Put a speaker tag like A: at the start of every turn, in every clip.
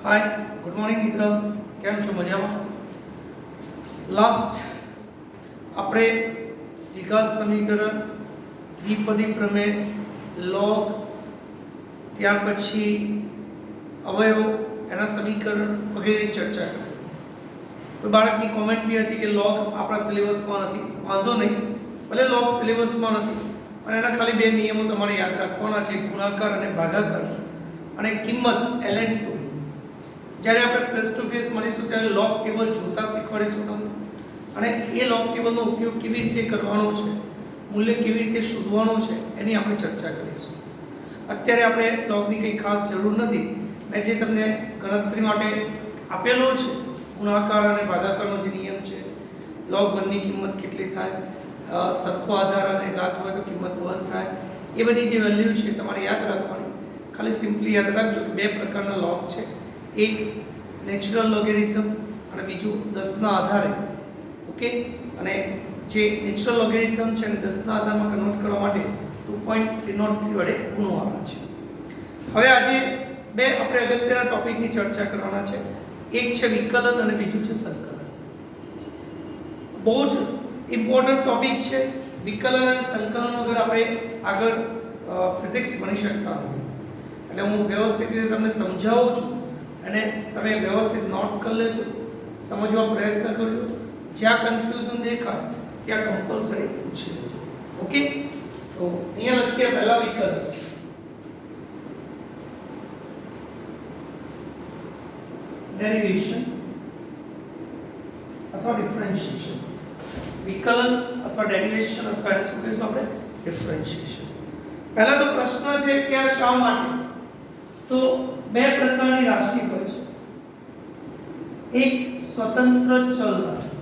A: Hi good morning Vikram केम छो मजामा last આપણે દ્વિઘાત સમીકરણ દ્વિપદી પ્રમેય log ત્યાર પછી અવયવ એના સમીકરણ વગેરેની ચર્ચા કરી કોઈ બાળકની કોમેન્ટ બી હતી કે log આપણા સિલેબસમાં નથી વાંધો નહીં ભલે log સિલેબસમાં નથી પણ એના ખાલી બે નિયમો તમારે યાદ રાખવાના છે ગુણાકાર અને ભાગાકાર અને કિંમત ln2 જ્યારે આપણે ફેસ ટુ ફેસ મળીશું ત્યારે log ટેબલ જોતા શીખવાડીશું તમને અને એ log ટેબલનો ઉપયોગ કેવી રીતે કરવાનો છે મૂલ્ય કેવી રીતે શોધવાનું છે એની આપણે ચર્ચા કરીશું અત્યારે આપણે logની કંઈ ખાસ જરૂર નથી મેં જે તમને ગણતરી માટે આપેલો છે ગુણાકાર અને ભાગાકારનો જે નિયમ છે log 1 ની કિંમત કેટલી થાય સરખો આધાર અને ઘાત હોય તો કિંમત 1 થાય એ બધી જે વેલ્યુ છે તમારે યાદ રાખવાની ખાલી સિમ્પલી યાદ રાખજો કે બે પ્રકારના log છે એક નેચરલ લોગેરિધમ અને બીજું 10 ના આધારે ઓકે અને જે નેચરલ લોગેરિધમ છે અને 10 ના આધારમાં કન્વર્ટ કરવા માટે 2.303 વડે ગુણવાના છે હવે આજે બે આપણે અગત્યના ટોપિકની ચર્ચા કરવાના છે એક છે વિકલન અને બીજું છે સંકલન બહુ જ ઇમ્પોર્ટન્ટ ટોપિક છે વિકલન અને સંકલન વગર આપણે આગળ ફિઝિક્સ ભણી શકતા નથી એટલે હું વ્યવસ્થિત રીતે તમને સમજાવું છું અને તમે વ્યવસ્થિત નોટ કરી લેજો સમજવા પ્રયત્ન કરજો જ્યાં કન્ફ્યુઝન દેખાય ત્યાં કમ્પલસરી પૂછી લેજો ઓકે તો અહીંયા લખીએ પહેલા વિકલન ડેરિવેશન અથવા ડિફરન્શિએશન વિકલન અથવા ડેરિવેશન અથવા એને શું કહીશું આપણે ડિફરન્શિએશન પહેલા તો પ્રશ્ન છે કે આ શા માટે તો બે પ્રકારની રાશિ હોય છે એક સ્વતંત્ર ચલ રાશિ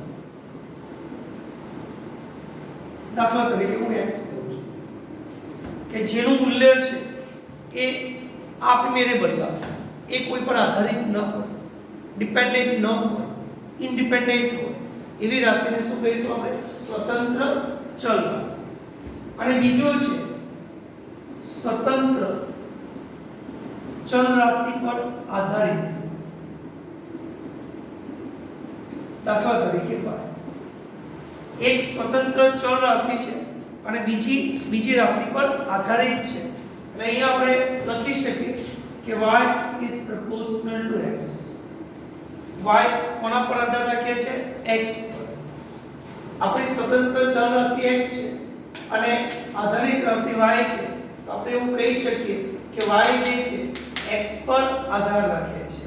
A: દાખલા તરીકે હું x લઉં છું કે જેનું મૂલ્ય છે એ આપમેળે બદલાશે એ કોઈ પર આધારિત ન હોય ડિપેન્ડન્ટ ન હોય ઇન્ડિપેન્ડન્ટ હોય એવી રાશિને શું કહીશું આપણે સ્વતંત્ર ચલ રાશિ અને બીજો છે સ્વતંત્ર ચલ રાશિ પર આધારિત દાખલા તરીકે એક સ્વતંત્ર ચલ રાશિ છે અને બીજી રાશિ પર આધારિત છે એટલે અહીંયા આપણે લખી શકીએ કે y is proportional to x y કોના પર આધાર રાખે છે x પર આપણી સ્વતંત્ર ચલ રાશિ x છે અને આધારિત રાશિ y છે તો આપણે એવું કહી શકીએ કે y જે છે x પર આધાર રાખે છે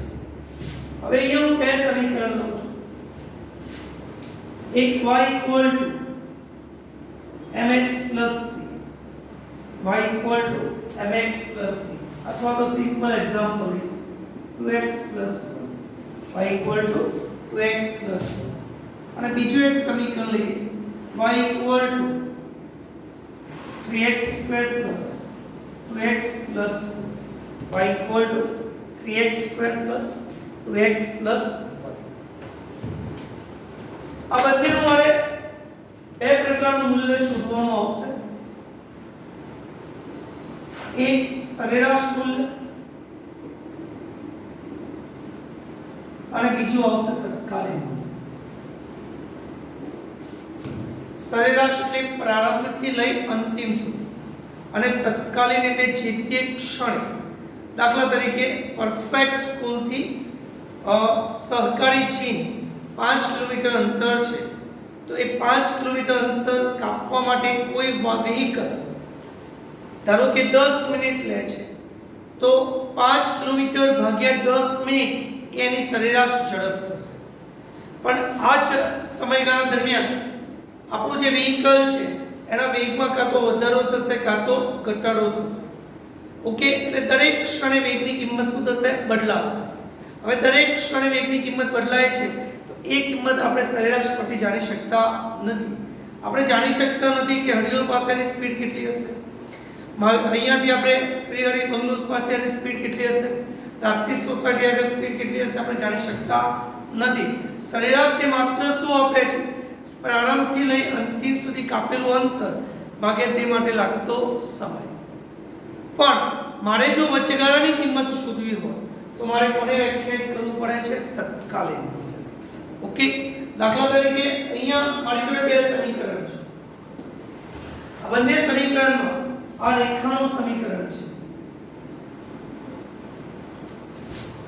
A: હવે અહીંયા હું બે સમીકરણ લઉં છું एक y equal to mx plus c y equal to mx plus c अथवा तो simple example 2x plus 1 y equal to 2x plus 1 અને બીજું એક સમીકરણ લઈએ y equal to 3x square plus 2x plus 1 y equal to 3x square plus 2x plus આ બંનેનું મારે બે પ્રકારનું મૂલ્ય શોધવાનું આવશે એક સરેરાશ મૂલ્ય અને બીજું આવશે તત્કાલીન મૂલ્ય સરેરાશ એટલે પ્રારંભથી લઈ અંતિમ સુધી અને તત્કાલીન એટલે જે તે ક્ષણે દાખલા તરીકે પરફેક્ટ સ્કૂલથી સહકારી ચીન 5 કિલોમીટર અંતર છે તો એ 5 કિલોમીટર અંતર કાપવા માટે કોઈ વ્હીકલ ધારો કે 10 મિનિટ લે છે તો 5 કિલોમીટર ભાગ્યા 10 મિનિટ એની સરેરાશ ઝડપ થશે પણ આ જ સમયગાળા દરમિયાન આપણું જે વ્હીકલ છે એના વેગમાં કાં તો વધારો થશે કાં તો ઘટાડો થશે ઓકે એટલે દરેક ક્ષણે વેગની કિંમત શું થશે બદલાશે હવે દરેક ક્ષણે વેગની કિંમત બદલાય છે એ કિંમત આપણે સરેરાશ પરથી જાણી શકતા નથી આપણે જાણી શકતા નથી કે હરિયોલ પાસેની સ્પીડ કેટલી હશે અહીંયાથી આપણે શ્રી હરિ બંગલોઝ પાસેની સ્પીડ કેટલી હશે રાત્રિ સોસાયટી આગળ સ્પીડ કેટલી હશે આપણે જાણી શકતા નથી સરેરાશ એ માત્ર શું આપે છે પ્રારંભથી લઈ અંતિમ સુધી કાપેલું અંતર ભાગ્યા તે માટે લાગતો સમય પણ મારે જો વચ્ચેગાળાની કિંમત શોધવી હોય તો મારે કોને વ્યાખ્યાયિત કરવું પડે છે? તત્કાલીન મૂલ્ય. ઓકે, દાખલા તરીકે અહીંયા મારી જોડે બે સમીકરણ છે. આ બંને સમીકરણમાં આ રેખાનું સમીકરણ છે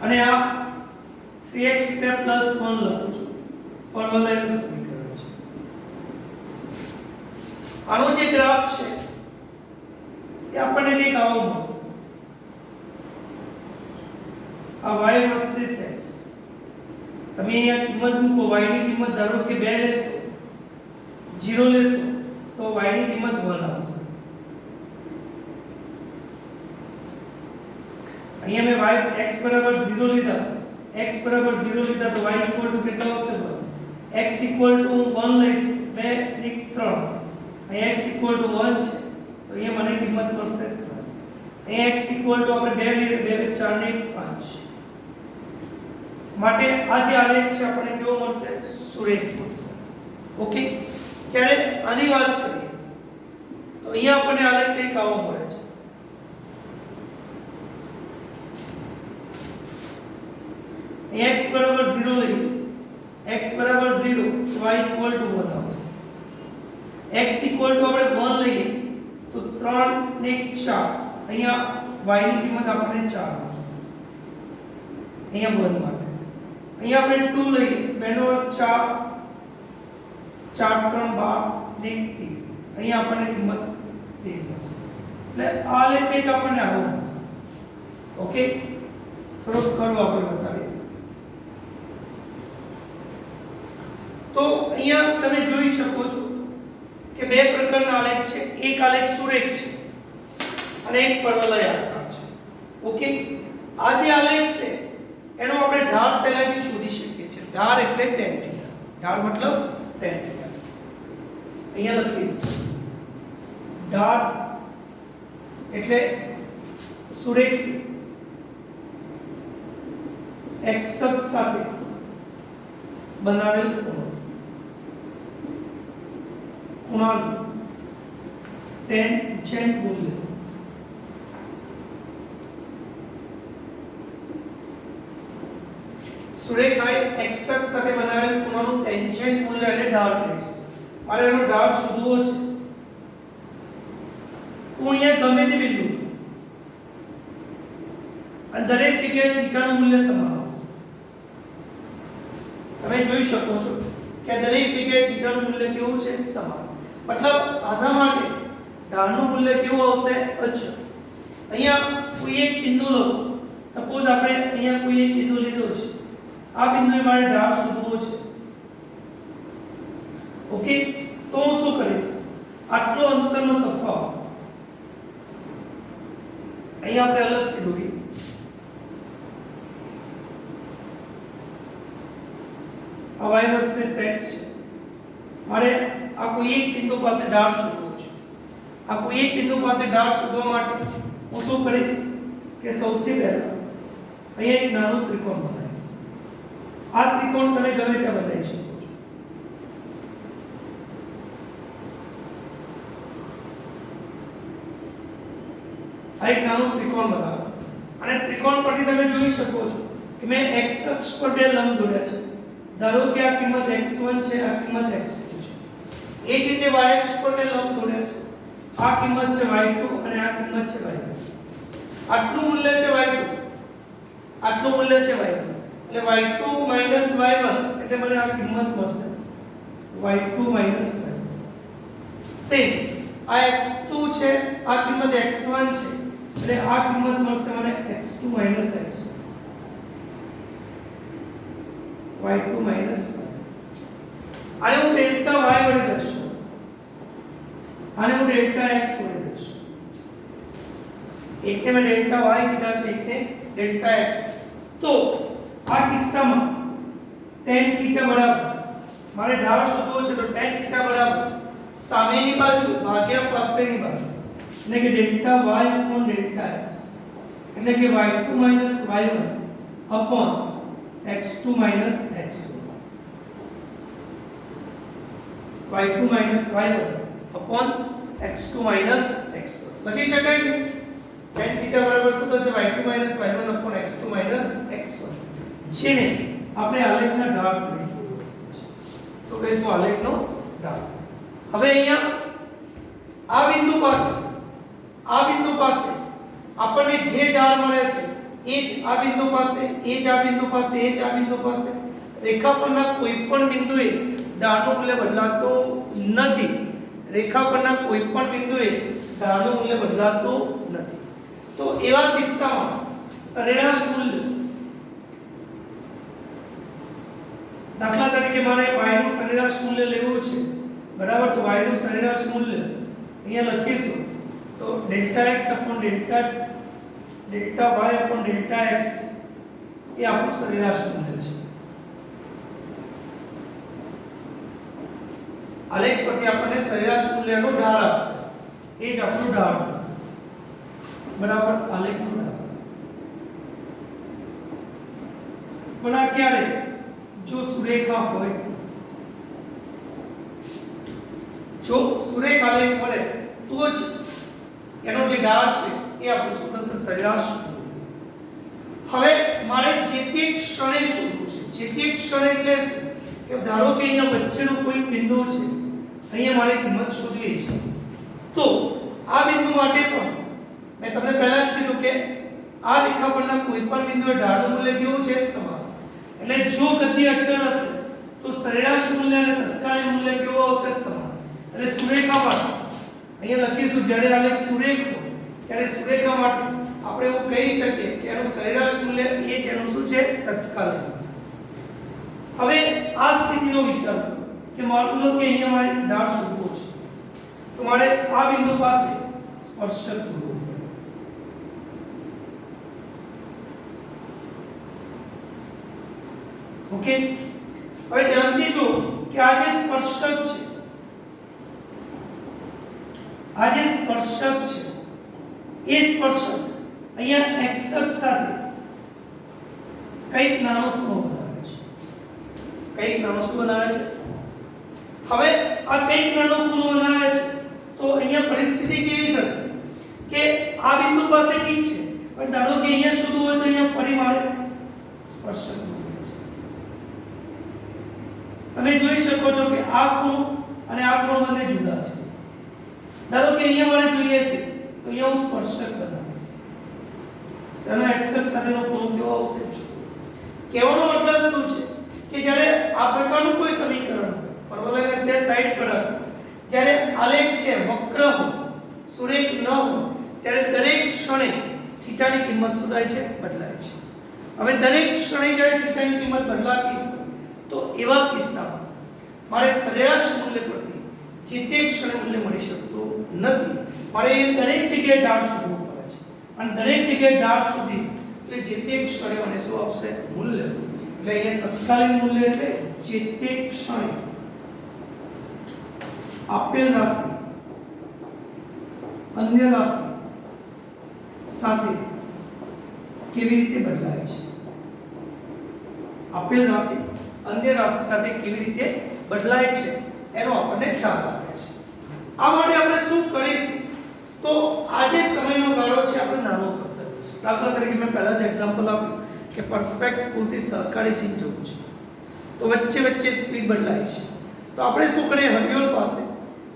A: અને આ 3x² + 1 લખું છું. પરવલયનું સમીકરણ છે. આનો જે ગ્રાફ છે એ આપણને કંઈક આવો મળશે. આ y વર્સિસ x. તમે અહીંયા કિંમત મૂકો, y ની કિંમત ધારો કે 2 લેશો, 0 લેશો તો y ની કિંમત 1 આવશે. અહીંયા મેં x 0 લીધા, x 0 લીધા તો y કેટલો આવશે? 1. x 1 લઈશ 2 ની 3. અહીંયા x 1 છે તો અહીંયા મને કિંમત મળશે 3. અહીંયા x આપણે 2 લઈએ, 2 4 ને 5. માટે આ જે આલેખ છે આપણે કેવો મળશે? સુરેખ મળશે. ઓકે, જ્યારે આની વાત કરીએ તો અહીંયા આપણને આલેખ કંઈક આવો મળે છે. x 0 લઈએ, x 0 y 1 આવશે. x આપણે 1 લઈએ તો 3 ને 4. અહીંયા y ની કિંમત આપણને 4 મળશે. અહીંયા 1 માટે. અહીંયા આપણે 2 લઈએ, 2 નો વર્ગ 4, 4 3 12 ને 13. અહીંયા આપણને કિંમત 13 મળશે. એટલે આ લેખ કંઈક આપણને આવો મળશે. ઓકે, થોડોક કરો આપણે બતાવીએ. તો અહીંયા તમે જોઈ શકો છો કે બે પ્રકારના આલેખ છે. એક આલેખ સુરેખ છે અને એક પરવલયાકાર છે. ઓકે, આ જે આલેખ છે એનો આપણે ઢાળ સહેલાઈથી શોધી શકીએ છીએ. ઢાળ એટલે tan θ. ઢાળ મતલબ tan θ. અહીંયા લખીશ ઢાળ એટલે સુરેખ x અક્ષ સાથે બનાવેલ ખૂણો. ખૂણાનું ટેન્જેન્ટ મૂલ્ય સુરેખાએ x અક્ષ સાથે બનાવેલ ખૂણાનું ટેન્જેન્ટ મૂલ્ય અને ઢાળ કહીશું. મારે એનો ઢાળ શોધવો છે. તો અહીંયા ગમે તે બિંદુ અને દરેક જગ્યાએ થીટાનું મૂલ્ય સમાન આવશે. તમે જોઈ શકો છો કે દરેક જગ્યાએ થીટાનું મૂલ્ય કેવું છે? સમાન. મતલબ આના માટે ઢાળનું મૂલ્ય કેવું આવશે? અચળ. અહીંયા કોઈ એક બિંદુ લો, સપોઝ આપણે અહીંયા કોઈ એક બિંદુ લીધો છે. આ બિંદુએ મારે ઢાળ શોધવો છે. ઓકે, તો હું શું કરીશ? આટલો અંતરનો તફાવત અહીંયા આપણે અલગથી દોરીએ. આ y વર્સિસ x છે. મારે આ કોઈ એક બિંદુ પાસે ઢાળ શોધવો છે. આ કોઈ એક બિંદુ પાસે ઢાળ શોધવા માટે હું શું કરીશ કે સૌથી પહેલા અહીંયા એક નાનું ત્રિકોણ બનાવીશ. આ ત્રિકોણ તમે ગમે ત્યાં બનાવી શકો છો. આ એક નાનું ત્રિકોણ બનાવો અને ત્રિકોણ પરથી તમે જોઈ શકો છો કે મેં x અક્ષ પર બે લંબ દોર્યા છે. ધારો કે આ કિંમત x1 છે, આ કિંમત x2 છે. એ જ રીતે y અક્ષ પર મેં લંબ દોર્યા છે. આ કિંમત છે y2 અને આ કિંમત છે y1. આટલું મૂલ્ય છે y2, આટલું મૂલ્ય છે y2. એટલે y2 y1 એટલે મને આ કિંમત મળશે y2 y1. સેમ આ x2 છે, આ કિંમત x1 છે. એટલે આ કિંમત મળશે મને x2 x1. y2 y. આને હું ડેલ્ટા y વડે દર્શાવું, આને હું ડેલ્ટા x વડે દર્શાવું. એકને મેં ડેલ્ટા y કીધા છે, એકને ડેલ્ટા x. તો આ કિસ્સામાં tan θ બરાબર મારે ઢાળ શોધવો છે તો tan θ બરાબર સામેની બાજુ ભાગ્યા પાછળની બાજુ એટલે કે delta y upon delta x એટલે કે y2 y1 upon x2 x1. y2 y1 upon x2 x1 લખી શકાય કે tan θ બરાબર શું થશે y2 y1 x2 x1 જેને આપણે આલેખના ઢાળ તરીકે ઓળખીએ છીએ. શું કહીશું? આલેખનો ઢાળ. હવે અહીંયા આ બિંદુ પાસે આપણને જે ઢાળ મળે છે એ જ આ બિંદુ પાસે, એ જ આ બિંદુ પાસે, એ જ આ બિંદુ પાસે રેખા પરના કોઈ પણ બિંદુએ ઢાળનું મૂલ્ય બદલાતું નથી. રેખા પરના કોઈ પણ બિંદુએ ઢાળનું મૂલ્ય બદલાતું નથી. તો એવા કિસ્સામાં સરેરાશ મૂલ્ય, દાખલા તરીકે મારે y નું સરેરાશ મૂલ્ય લેવું છે, બરાબર? તો y નું સરેરાશ મૂલ્ય અહીંયા લખીશું તો delta x upon delta y upon delta x એ આપણું સરેરાશ મૂલ્ય છે. આલેખ પરથી આપણને સરેરાશ મૂલ્યનો ઢાળ આપશે, એ જ આપણું ઢાળ થશે, બરાબર? આલેખનો ઢાળ. પણ આ ક્યારે? જો સુરેખા હોય તો. જો સુરેખ આલેખ મળે તો જ એનો જે ઢાળ છે એ આપણું શું થશે? સરેરાશ. હવે મારે જે તે ક્ષણે શોધવું છે. જે તે ક્ષણે એટલે શું? કે ધારો કે અહીંયા વચ્ચેનું કોઈ બિંદુ છે, અહીંયા મારે કિંમત શોધવી છે. તો આ બિંદુ માટે પણ મેં તમને પહેલા જ કીધું કે આ રેખા પરના કોઈ પણ બિંદુએ ઢાળનું મૂલ્ય કેવું છે? સમાન. એટલે જો ગતિ અચળ હશે તો સરેરાશ મૂલ્ય અને તત્કાલીન મૂલ્ય કેવું આવશે? સમાન. એટલે સુરેખા માટે અહીંયા લખીશું જ્યારે આલેખ સુરેખ હોય ત્યારે સુરેખા માટે આપણે એવું કહી શકીએ કે એનું સરેરાશ મૂલ્ય એ જ એનું શું છે? તત્કાલીન. હવે આ સ્થિતિનો વિચાર કરો કે માનો લો કે અહીંયા મારે ઢાળ શોધવો છે, તો મારે આ બિંદુ પાસે સ્પર્શક દોરવો પડે. ઓકે, હવે ધ્યાનથી જુઓ કે આ જે સ્પર્શક છે, એ સ્પર્શક અહીંયા x અક્ષ સાથે કઈક નાનો ખૂણો બનાવે છે. કઈક નાનો શું બનાવે છે? હવે આ કઈક નાનો ખૂણો બનાવે છે તો અહીંયા પરિસ્થિતિ કેવી થશે કે આ બિંદુ પાસે ઠીક છે, પણ ધારો કે અહીંયા શોધવું હોય તો અહીંયા ફરી મારે સ્પર્શક દોરવું પડશે. તમે જોઈ શકો છો કે આ ખૂણો અને આ ખૂણો બંને જુદા છે. ધારો કે અહીંયા મારે જોઈએ છે તો અહીંયા હું સ્પર્શક બનાવીશ. તેનો x અક્ષ સાથેનો ખૂણો કેવો આવશે? કહેવાનો મતલબ શું છે કે જ્યારે આ પ્રકારનું કોઈ સમીકરણ હોય, પરવલયને તે સાઈડ પર રાખો, જ્યારે આલેખ છે વક્ર હોય, સુરેખ ન હોય, ત્યારે દરેક ક્ષણે થીટાની કિંમત શું થાય છે? બદલાય છે. હવે દરેક ક્ષણે જ્યારે થીટાની કિંમત બદલાતી હોય તો એવા કિસ્સામાં મારે સરેરાશ મૂલ્ય પરથી જે તે ક્ષણે મૂલ્ય મળી શકતું નથી. મારે એ દરેક જગ્યાએ ઢાળ શોધવું પડે છે, અને દરેક જગ્યાએ ઢાળ શોધીશ તો જે તે ક્ષણે મને શું આપશે? મૂલ્ય. એટલે અહીંયા તત્કાલીન મૂલ્ય એટલે જે તે ક્ષણે આપેલ રાશિ અન્ય રાશિ સાથે કેવી રીતે બદલાય છે. આપેલ રાશિ અન્ય રાશિ સાથે કેવી રીતે બદલાય છે એનો આપણને ખ્યાલ આવે છે. આ માટે આપણે શું કરીશું? તો આ જે સમયનો ગાળો છે આપણે નાનો કરતા રહીશું. દાખલા તરીકે મેં પહેલા જ એક્ઝામ્પલ આપ્યું કે પરફેક્ટ સ્કૂલથી સહકારી જીમ જવું છે તો વચ્ચે વચ્ચે સ્પીડ બદલાય છે. તો આપણે શું કરીએ? હરિયોલ પાસે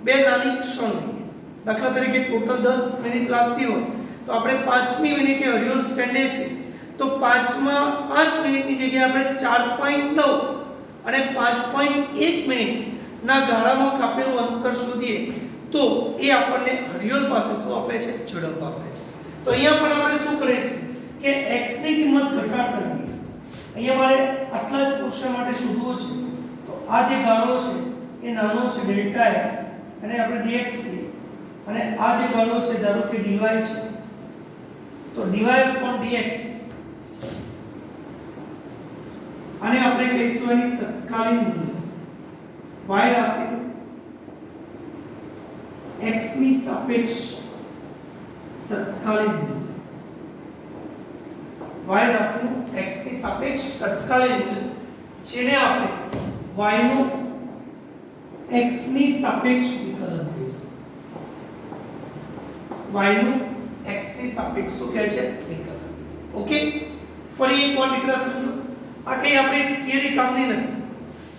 A: બે નાની ક્ષણ લઈએ. દાખલા તરીકે ટોટલ 10 મિનિટ લાગતી હોય તો આપણે 5મી મિનિટે હરિયોલ સ્ટેન્ડે છે તો 5 મિનિટની જગ્યાએ આપણે 4.9 અને 5.1 મિનિટના ગાળામાં કાપેલું અંતર શોધીએ તો એ આપણને હરિયોલ પાસે શું આપે છે? ઝડપ આપે છે. તો અહીંયા પણ આપણે શું કરીશું કે x ની કિંમત ઘટાડતા જઈએ. અહીંયા મારે આટલા જ પોર્શન માટે શોધવું છે તો આ જે ગાળો છે એ નાનો છે ડેલ્ટા x અને આપણે dx કહીએ, અને આ જે ગાળો છે ધારો કે dy છે તો dy upon dx આને આપણે કહીશું એની તત્કાલીન મૂલ્ય. y રાશિ x ની સાપેક્ષ તત્કાલીન મૂલ્ય. y રાશિનું x ની સાપેક્ષ તત્કાલીન મૂલ્ય જેને આપણે y નું x ની સાપેક્ષ વિકલન કહીશું. y નું x ની સાપેક્ષ શું કહે છે વિકલન. ઓકે, ફરી એકવાર દીકરા સમજો, આ કઈ આપણી થિયરી કામની નથી,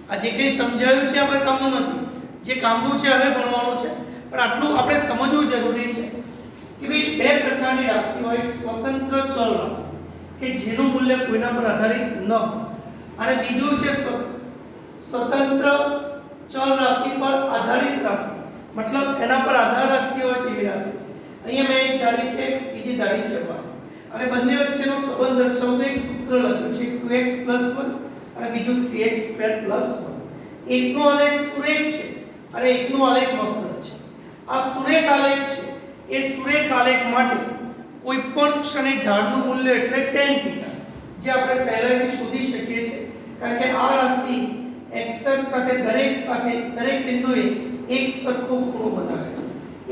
A: આ જે કઈ સમજાવ્યું છે આપણે કામનું નથી, જે કામનું છે હવે ભણવાનું છે. પણ આટલું આપણે સમજવું જરૂરી છે કે ભાઈ બે પ્રકારની રાશિ હોય, એક સ્વતંત્ર ચલ રાશિ કે જેનું મૂલ્ય કોઈના પર આધારિત ન હોય, અને બીજું છે સ્વતંત્ર ચલ રાશિ પર આધારિત રાશિ, મતલબ એના પર આધાર રાખતી હોય તેવી રાશિ. અહીંયા મેં એક ધારી છે x, બીજી ધારી છે y, અને બંને વચ્ચેનો સંબંધ દર્શાવતું એક સૂત્ર લખ્યું છે, 2x 1 અને બીજું 3x² 1. એકનો આલેખ સુરેખ છે અને એકનો આલેખ વક્ર છે. આ સુરેખ આલેખ છે, એ સુરેખ આલેખ માટે કોઈ પણ ક્ષણે ઢાળનું મૂલ્ય એટલે tan θ, જે આપણે સહેલાઈથી શોધી શકીએ છીએ, કારણ કે આ રાશિ x અક્ષ સાથે દરેક બિંદુએ એક સરખો ખૂણો બનાવે છે,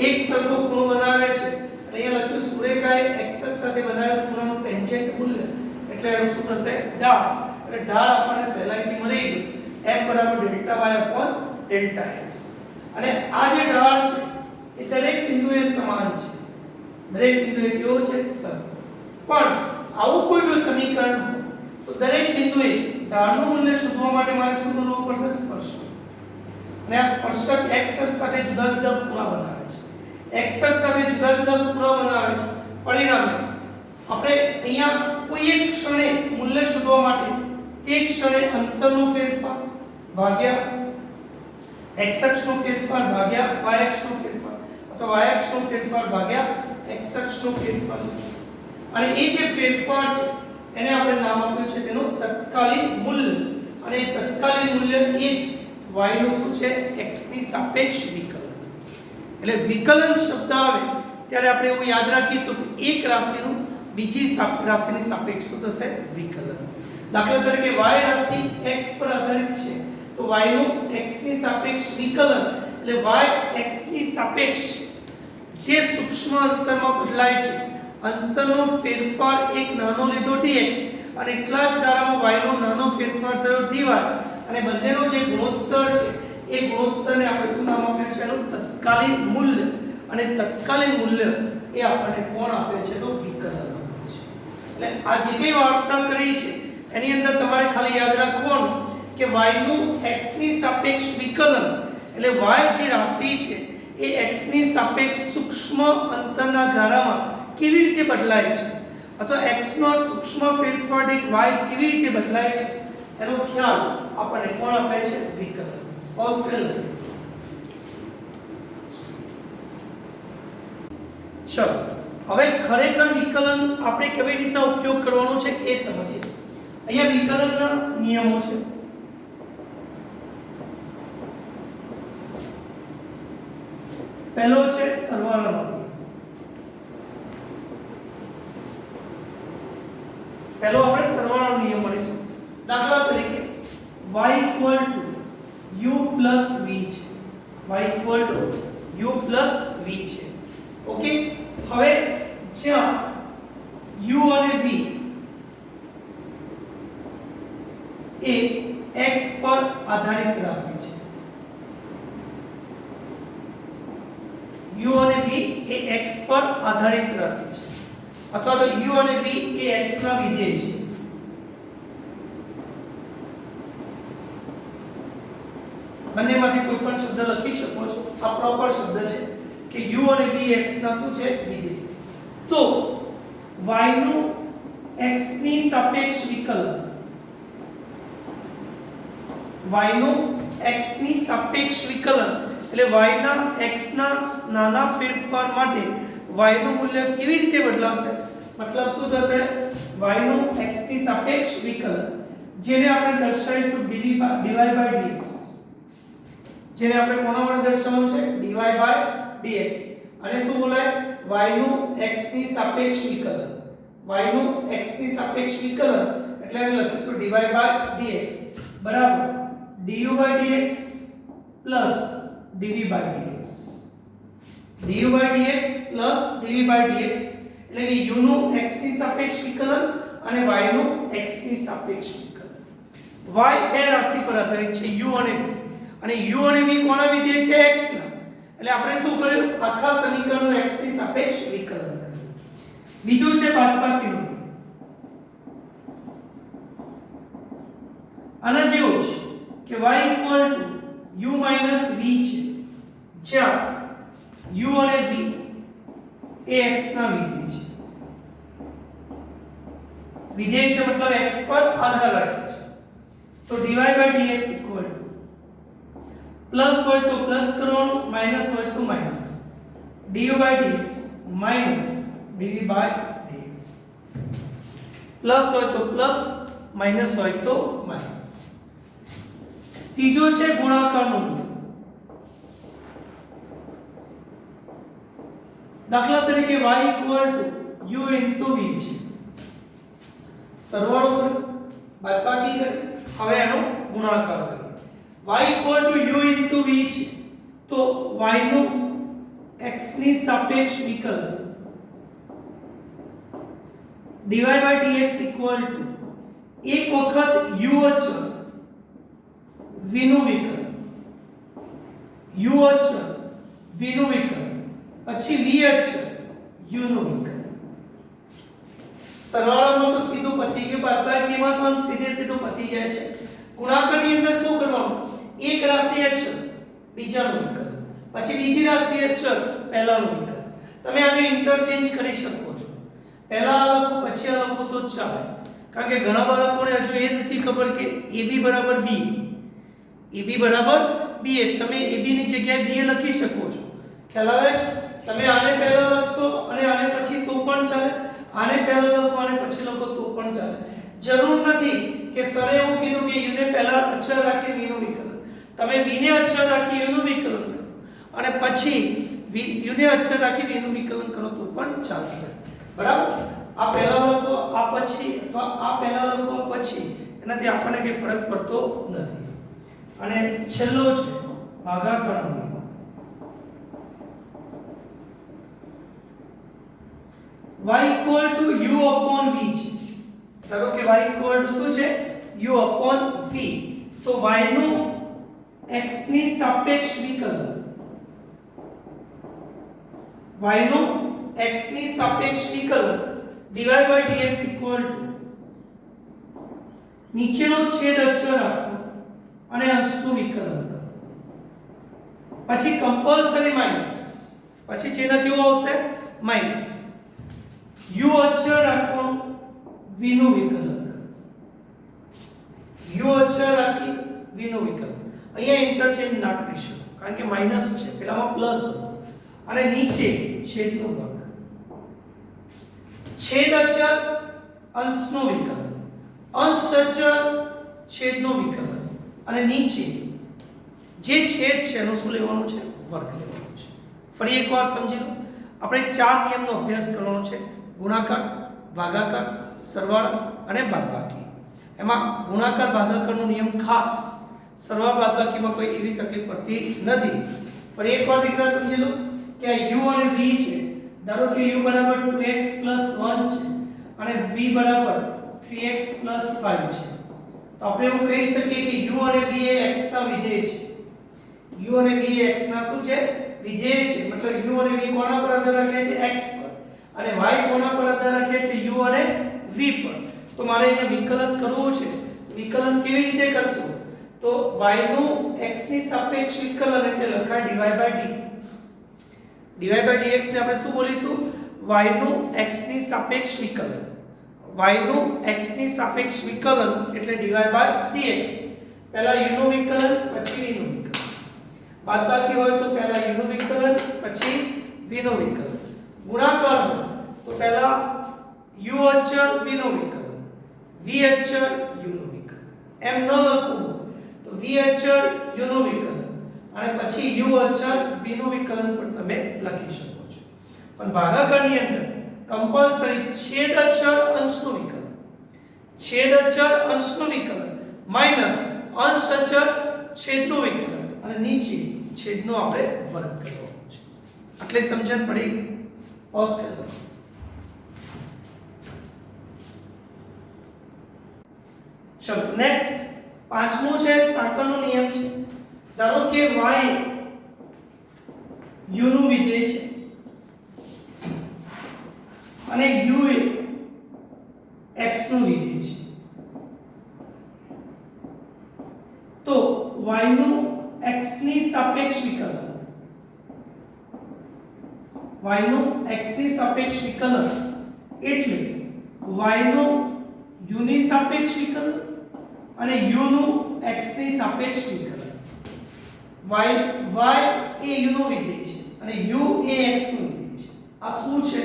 A: એક સરખો ખૂણો બનાવે છે. અને અહીંયા લખ્યું સુરેખાએ x અક્ષ સાથે બનાવેલ ખૂણાનું ટેન્જેન્ટ મૂલ્ય એટલે એનું શું થશે ઢાળ. એટલે ઢાળ આપણને સહેલાઈથી મળી ગયું f Δy/Δx. અને આ જે ઢાળ છે એ દરેક બિંદુએ સમાન છે, દરેક બિંદુએ કેવો છે સરખો. પણ આવું કોઈ જો સમીકરણ હોય તો દરેક બિંદુએ ઢાળનું મૂલ્ય શોધવા માટે મારે શું કરવું પડશે? સ્પર્શક. અને આ સ્પર્શક x અક્ષ સાથે જુદા જુદા ખૂણા બનાવે છે, x અક્ષ સાથે જુદા જુદા ખૂણા બનાવે છે. પરિણામે આપણે અહીંયા કોઈ એક ક્ષણે મૂલ્ય શોધવા માટે તે ક્ષણે અંતરનો ફેરફાર ભાગ્યા x અક્ષનો ફેરફાર ભાગ્યા y અક્ષનો ફેરફાર અથવા y અક્ષનો ફેરફાર ભાગ્યા x અક્ષનો ફેરફાર, અને એ જે ફેરફાર છે એને આપણે નામ આપ્યું છે તેનું તત્કાલીન મૂલ્ય. અને એ તત્કાલીન મૂલ્ય એ જ y નું શું છે? x ની સાપેક્ષ વિકલન. એટલે વિકલન શબ્દ આવે ત્યારે આપણે એવું યાદ રાખીશું કે એક રાશિનું બીજી રાશિની સાપેક્ષ શું થશે? વિકલન. દાખલા તરીકે y રાશિ x પર આધારિત છે તો y નું x ની સાપેક્ષ વિકલન એટલે y x ની સાપેક્ષ જે સૂક્ષ્મ અંતરમાં બદલાય છે, અંતરનો ફેરફાર એક નાનો લીધો dx અને એટલા જ ગાળામાં y નો નાનો ફેરફાર થયો dy, અને બંનેનો જે ગુણોત્તર છે એ ગુણોત્તરને આપણે શું નામ આપ્યું છે? એનું તત્કાલીન મૂલ્ય. અને તત્કાલીન મૂલ્ય એ આપણને કોણ આપે છે? તો વિકલન આપે છે. એટલે આ જે કઈ વાર્તા કરી છે એની અંદર તમારે ખાલી યાદ રાખવાનું કે y નું x ની સાપેક્ષ વિકલન એટલે y જે રાશિ છે એ x ની સાપેક્ષ સૂક્ષ્મ અંતરના ગાળામાં કેવી રીતે બદલાય છે, અથવા x નો સૂક્ષ્મ ફેરફાર દીઠ y કેવી રીતે બદલાય છે એનો ખ્યાલ આપણને કોણ આપે છે? વિકલન. ઓસ્ટ્રેલ. ચલો હવે ખરેખર વિકલન આપણે કેવી રીતના ઉપયોગ કરવાનો છે એ સમજીએ. અહીંયા વિકલનના નિયમો છે. પહેલો છે સરવાળાનો નિયમ. પહેલો આપણે સરવાળાનો નિયમ ભણીશું. દાખલા તરીકે y u + v છે, y u + v છે. ઓકે, હવે જ્યાં u અને v એ x પર આધારિત રાશિ છે, u અને v એ x પર આધારિત રાશિ છે, અથવા તો u અને v એ x ના વિધેય છે. બંનેમાંથી કોઈ પણ શબ્દ લખી શકો છો, આ પ્રોપર શબ્દ છે કે u અને v x ના શું છે? વિધેય. તો y નું x ની સાપેક્ષ વિકલન, y નું x ની સાપેક્ષ વિકલન એટલે y ના x ના નાના ફેરફાર માટે y નું મૂલ્ય કેવી રીતે બદલાશે? મતલબ શું થશે? y નું x ની સાપેક્ષ વિકલન જેને આપણે દર્શાવીશું dy/dx, જેને આપણે કોના વડે દર્શાવવાનું છે? dy/dx. અને શું બોલાય? y નું x ની સાપેક્ષ વિકલન, y નું x ની સાપેક્ષ વિકલન એટલે એને લખીશું dy/dx બરાબર du/dx + dv/dx. du/dx + dv/dx એટલે કે u નું x ની સાપેક્ષ વિકલન અને y નું x ની સાપેક્ષ વિકલન. y બે રાશિ પર આધારિત છે, u અને v, અને u અને v કોના વિધેય છે? x ના. એટલે આપણે શું કર્યું? આખા સમીકરણનું x ની સાપેક્ષ વિકલન કર્યું. બીજું છે બાદબાકીનો નિયમ. આના જેવું છે કે y u v છે, જ્યાં u અને v એ x ના વિધેય છે. વિધેય છે મતલબ x પર આધાર રાખે છે. તો dy dx પ્લસ હોય તો પ્લસ કરવાનું, માઈનસ હોય તો minus. du dx minus dv dx. Plus હોય તો પ્લસ, માઈનસ હોય તો માઈનસ. ત્રીજો છે ગુણાકારનો નિયમ. દાખલા તરીકે y u v છે. સરવાળો કરો, બાદબાકી કરે, હવે એનો ગુણાકાર કરીએ. y u v છે તો y નું x ની સાપેક્ષ વિકલન dy dx એક વખત u અચળ v નું વિકલન, u અચળ v નું વિકલન, પછી v અચળ u નું વિકલન. સરવાળામાં તો સીધું પતી ગયું, બાદબાકીમાં પણ સીધું પતી જાય છે. ગુણાકારની અંદર શું કરવાનું? એક રાશિ અચળ બીજાનું વિકલન, પછી બીજી રાશિ અચળ પહેલાનું વિકલન. તમે આને ઇન્ટરચેન્જ કરી શકો છો. પહેલા આ લખો પછી આ લખો તો ચાલે, કારણ કે ઘણા બાળકોને હજુ એ નથી ખબર કે ab બરાબર b, ab બરાબર b. તમે ab ની જગ્યાએ b લખી શકો છો. ખ્યાલ આવે છે? તમે આને પહેલા લખશો અને આને પછી તો પણ ચાલે, આને પહેલા લખો અને પછી લખો તો પણ ચાલે. જરૂર નથી કે સરે એવું કીધું કે u ને પહેલા અચળ રાખી v નું વિકલન. તમે v ને અચળ રાખી u નું વિકલન કરો અને પછી u ને અચળ રાખી v નું વિકલન કરો તો પણ ચાલશે. બરાબર? આ પહેલા લખો આ પછી, અથવા આ પહેલા લખો પછી, એનાથી આપણને કઈ ફરક પડતો નથી. અને છેલ્લો છે ભાગાકારનો નિયમ. y u v છે. ધારો કે y શું છે? u v. તો y નું x ની સાપેક્ષ વિકલન, y નું x ની સાપેક્ષ વિકલન dy dx નીચેનો છેદ અચળ રાખો અને અંશનું વિકલન કરો. પછી કમ્પલસરી માઈનસ, પછી છેદ કેવો આવશે? માઈનસ. u અચળ રાખો, v નું વિકલન કરો. u અચળ રાખી v નું વિકલન. અહીંયા ઇન્ટરચેન્જ ના કરીશું કારણ કે માઈનસ છે, પેલામાં પ્લસ અને નીચે છેદનો વર્ગ. છેદ અચળ અંશનો વિકલન, અંશ અચળ છેદનો વિકલન, અને નીચે જે છેદ છે એનો શું લેવાનું છે? વર્ગ લેવાનો છે. ફરી એકવાર સમજી લો. આપણે ચાર નિયમનો અભ્યાસ કરવાનો છે: ગુણાકાર, ભાગાકાર, સરવાળા અને બાદબાકી. એમાં ગુણાકાર ભાગાકારનો નિયમ ખાસ, સરવાળા બાદબાકીમાં કોઈ એવી તકલીફ પડતી નથી. ફરી એકવાર દીકરા સમજી લો કે આ u અને v છે. ધારો કે u બરાબર 2x 1 છે અને v બરાબર 3x 5 છે. તો આપણે એવું કહી શકીએ કે u અને v એ x ના વિધેય છે. u અને v એ x ના શું છે? વિધેય છે. મતલબ u અને v કોના પર આધાર રાખે છે? x પર. અને y કોના પર આધાર રાખે છે? u અને v પર. તો મારે અહીંયા વિકલન કરવું છે. તો વિકલન કેવી રીતે કરશું? તો y નું x ની સાપેક્ષ વિકલન એટલે લખાય dy dx. dy dx ને આપણે શું બોલીશું? y નું x ની સાપેક્ષ વિકલન. y નું x ની સાપેક્ષ વિકલન એટલે dy dx. પહેલા u નું વિકલન પછી v નું વિકલન. બાદબાકી હોય તો પહેલા u નું વિકલન પછી v નું વિકલન. ગુણાકાર હોય તો પહેલા u અચળ v નું વિકલન, v અચળ u નું વિકલન. એમ ન લખવું તો v અચળ u નું વિકલન અને પછી u અચળ v નું વિકલન પણ તમે લખી શકો છો. પણ ભાગાકારની અંદર કમ્પલસરી છેદ અચળ અંશનું વિકલન, છેદ અચળ અંશનું વિકલન માઈનસ અંશ અચળ છેદનું વિકલન અને નીચે છેદનો આપણે વર્ગ કરવાનો છે. આટલી સમજણ પડી? પોઝ કરી દો. ચલો નેક્સ્ટ પાંચમો છે સાંકળનો નિયમ છે. ધારો કે y u નું વિધેય છે અને u એ x નું વિધેય છે તો y નું x ની સાપેક્ષ વિકલન y નું x ની સાપેક્ષ વિકલન એટલે y નું u ની સાપેક્ષ વિકલન અને u નું x ની સાપેક્ષ વિકલન y એ u નો વિધેય છે અને u એ x નું વિધેય છે આ શું છે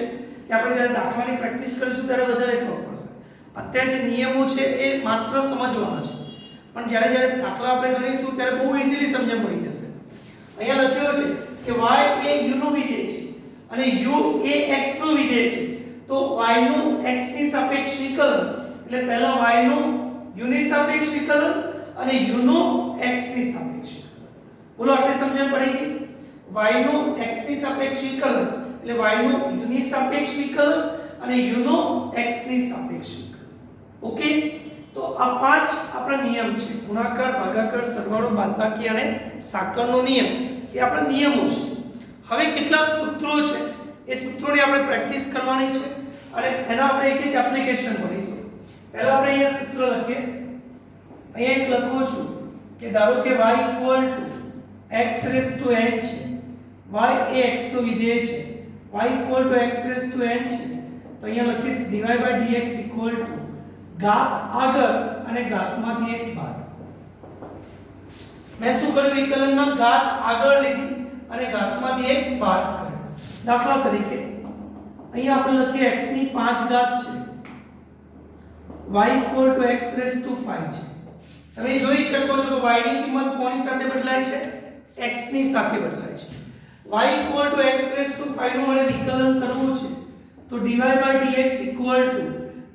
A: કે આપણે જ્યારે દાખલાની પ્રેક્ટિસ કરીશું ત્યારે વધારે ખબર પડશે અત્યારે જે નિયમો છે એ માત્ર સમજવાના છે પણ જ્યારે દાખલા આપણે ગણીશું ત્યારે બહુ ઈઝીલી સમજણ પડી જશે અહીંયા લખ્યો છે કે y એ u નો વિધેય છે અને u એ x નો વિધેય છે તો y નું x ની સાપેક્ષ વિકલન એટલે પહેલા y નું u ની સાપેક્ષ વિકલન અને u નું x ની સાપેક્ષ વિકલન બોલો આટલી સમજણ પડી ગઈ y નું x ની સાપેક્ષ વિકલન એટલે y નું u ની સાપેક્ષ વિકલન અને u નું x ની સાપેક્ષ વિકલન ઓકે તો આ પાંચ આપણા નિયમ છે ગુણાકાર ભાગાકાર સરવાળો બાદબાકી અને સાકળનો નિયમ એ આપણા નિયમો છે હવે કેટલાક સૂત્રો છે એ સૂત્રોની આપણે પ્રેક્ટિસ કરવાની છે અને એના આપણે એક એક એપ્લિકેશન ભણીશું પહેલા આપણે અહીંયા સૂત્ર લખીએ અહીંયા એક લખું છું કે ધારો કે y x raise to n છે y એ x નું વિધેય છે y x raise to n છે તો અહીંયા લખીશ dy/dx ઘાત આગળ અને ઘાતમાંથી એક બાદ મેં શું કર્યું વિકલનમાં ઘાત આગળ લીધી અને ઘાતમાંથી એક બાદ કર્યો દાખલા તરીકે અહીંયા આપણે લખીએ x ની 5 ઘાત છે y x રેઝ ટુ 5 છે તમે જોઈ શકો છો કે y ની કિંમત કોની સાથે બદલાય છે x ની સાથે બદલાય છે y x રેઝ ટુ 5 નું મને વિકલન કરવું છે તો dy/dx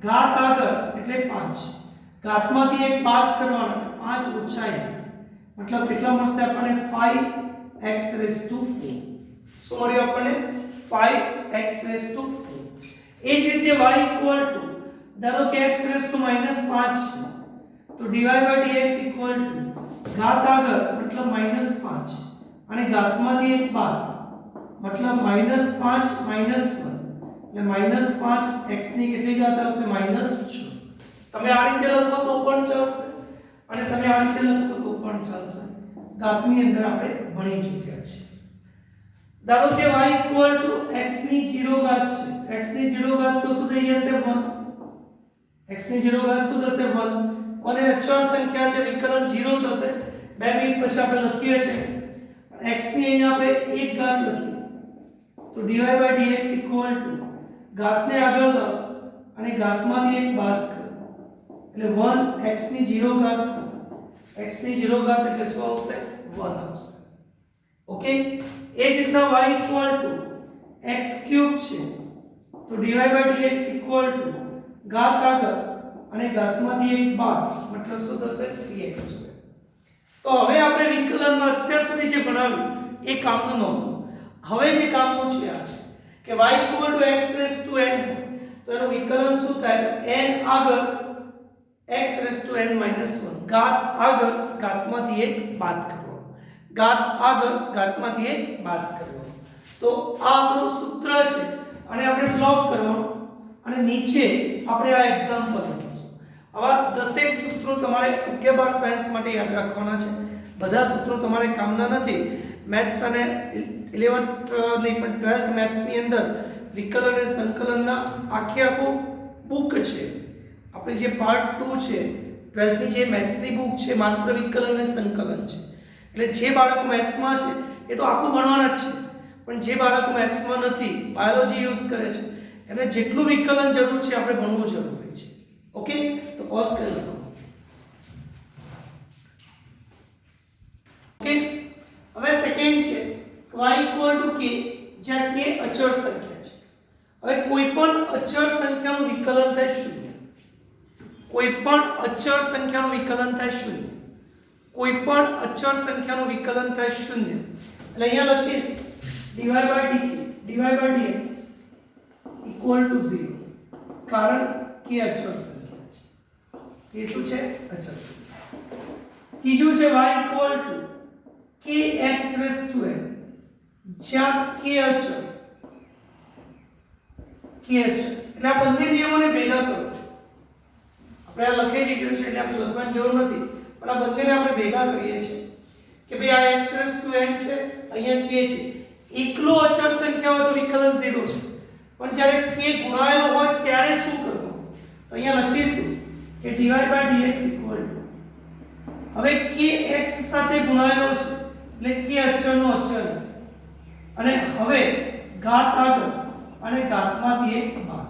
A: ઘાત આગળ એટલે 5 ઘાતમાંથી એક બાદ કરવાનો છે 5 ઓછા 1 મતલબ કેટલા મળશે આપણને 5x રેઝ ટુ 4 શું મળ્યું આપણને 5x રેઝ ટુ 4 એ જ રીતે y ધારો કે x રેઝ ટુ -5 છે તો dy/dx ઘાત આગળ મતલબ -5 અને ઘાતમાંથી એક બાદ મતલબ -5 -1 એટલે -5x ની કેટલી ઘાત આવશે -6 તમે આ રીતે લખો તો પણ ચાલશે અને તમે આ રીતે લખશો તો પણ ચાલશે ઘાતની અંદર આપણે ભણી ચૂક્યા છે ધારો કે y x ની 0 ઘાત છે x ની 0 ઘાત તો શું થઈ જશે 1 x ની 0 ઘાત શું થશે 1 અને અચળ સંખ્યા છે વિકલન 0 થશે 2 મિનિટ પછી આપણે લખીએ છીએ x ની અહીંયા આપણે 1 ઘાત લખીએ તો dy/dx ઘાતને આગળ લાવો અને ઘાતમાંથી એક બાદ કરો એટલે 1 x ની 0 ઘાત થશે x ની 0 ઘાત એટલે શું આવશે 1 આવશે ઓકે એ જ રીતના y x³ છે તો dy/dx ઘાત આગળ અને ઘાતમાંથી એક બાદ મતલબ શું થશે 3x² તો હવે આપણે વિકલનમાં અત્યાર સુધી જે ભણાવ્યું એ કામનું નહોતું હવે જે કામનું છે આ છે કે y x raise to n તો એનું વિકલન શું થાય n આગળ x રેઝ ટુ n - 1 ઘાત આગળ ઘાતમાંથી એક બાદ કરવો ઘાત આગળ ઘાતમાંથી એક બાદ કરવો તો આ આપણું સૂત્ર છે અને આપણે બ્લોક કરવાનું અને નીચે આપણે આ એક્ઝામ્પલ લખીશું આવા 10 સૂત્રો તમારે 11 સાયન્સ માટે યાદ રાખવાના છે બધા સૂત્રો તમારે કામના નથી મેથ્સ અને 11th નહીં પણ 12th મેથ્સ ની અંદર વિકલન અને સંકલનના આખો બુક છે આપણે જે પાર્ટ 2 છે 12th ની જે મેથ્સ ની બુક છે માત્ર વિકલન અને સંકલન છે એટલે જે બાળકો મેથ્સમાં છે એ તો આખું ભણવાના જ છે પણ જે બાળકો મેથ્સમાં નથી બાયોલોજી યુઝ કરે છે એને જેટલું વિકલન જરૂર છે આપણે ભણવું જરૂરી છે ઓકે તો પોઝ કરી લો ઓકે હવે સેકન્ડ છે y k જ્યાં k અચળ સંખ્યા છે હવે કોઈ પણ અચળ સંખ્યાનું વિકલન થાય 0 કોઈ પણ અચળ સંખ્યાનું વિકલન થાય 0 કોઈ પણ અચળ સંખ્યાનું વિકલન થાય 0 એટલે અહીંયા લખીશ dy/dx = 0 કારણ કે અચળ સંખ્યા છે કે શું છે અચળ સંખ્યા ત્રીજું છે y kx raise to n જ્યાં k અચળ એટલે આ બંને નિયમોને ભેગા કરું છું. આપણે આ લખી દીધું છે એટલે આપણે લખવાની જરૂર નથી, પણ આ બંનેને આપણે ભેગા કરીએ છીએ કે ભાઈ આ x n છે, અહીંયા k છે. એકલો અચળ સંખ્યા હોય તો વિકલન 0 છે, પણ જ્યારે k ગુણાયેલો હોય ત્યારે શું કરવું? તો અહીંયા લખીશું કે dy/dx હવે k x સાથે ગુણાયેલો છે એટલે k અચળનો અચળ હશે, અને હવે ઘાત આગળ અને ઘાતમાંથી એક બાદ.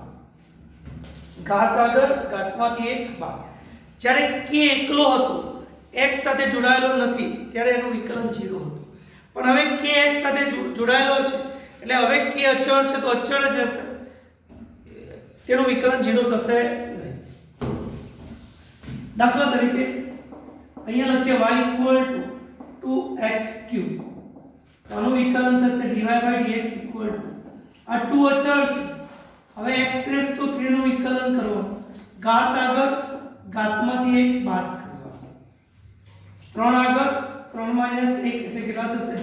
A: ઘાત આગળ ઘાતમાંથી એક બાદ. જ્યારે k એકલો હતો, x સાથે જોડાયેલો નથી, ત્યારે એનું વિકલન 0 હતું. પણ હવે k x સાથે જોડાયેલો છે એટલે હવે k અચળ છે તો અચળ જ હશે, તેનું વિકલન 0 થશે નહીં. દાખલા તરીકે અહીંયા લખીએ y 2x3, તો આનું વિકલન થશે dy/dx આ 2 અચળ છે. હવે x3 નું વિકલન કરવાનું, ઘાત આગળ ઘાતમાંથી એક બાદ કરવાનું, 3 આગળ 3 - 1 એટલે કેટલા થશે?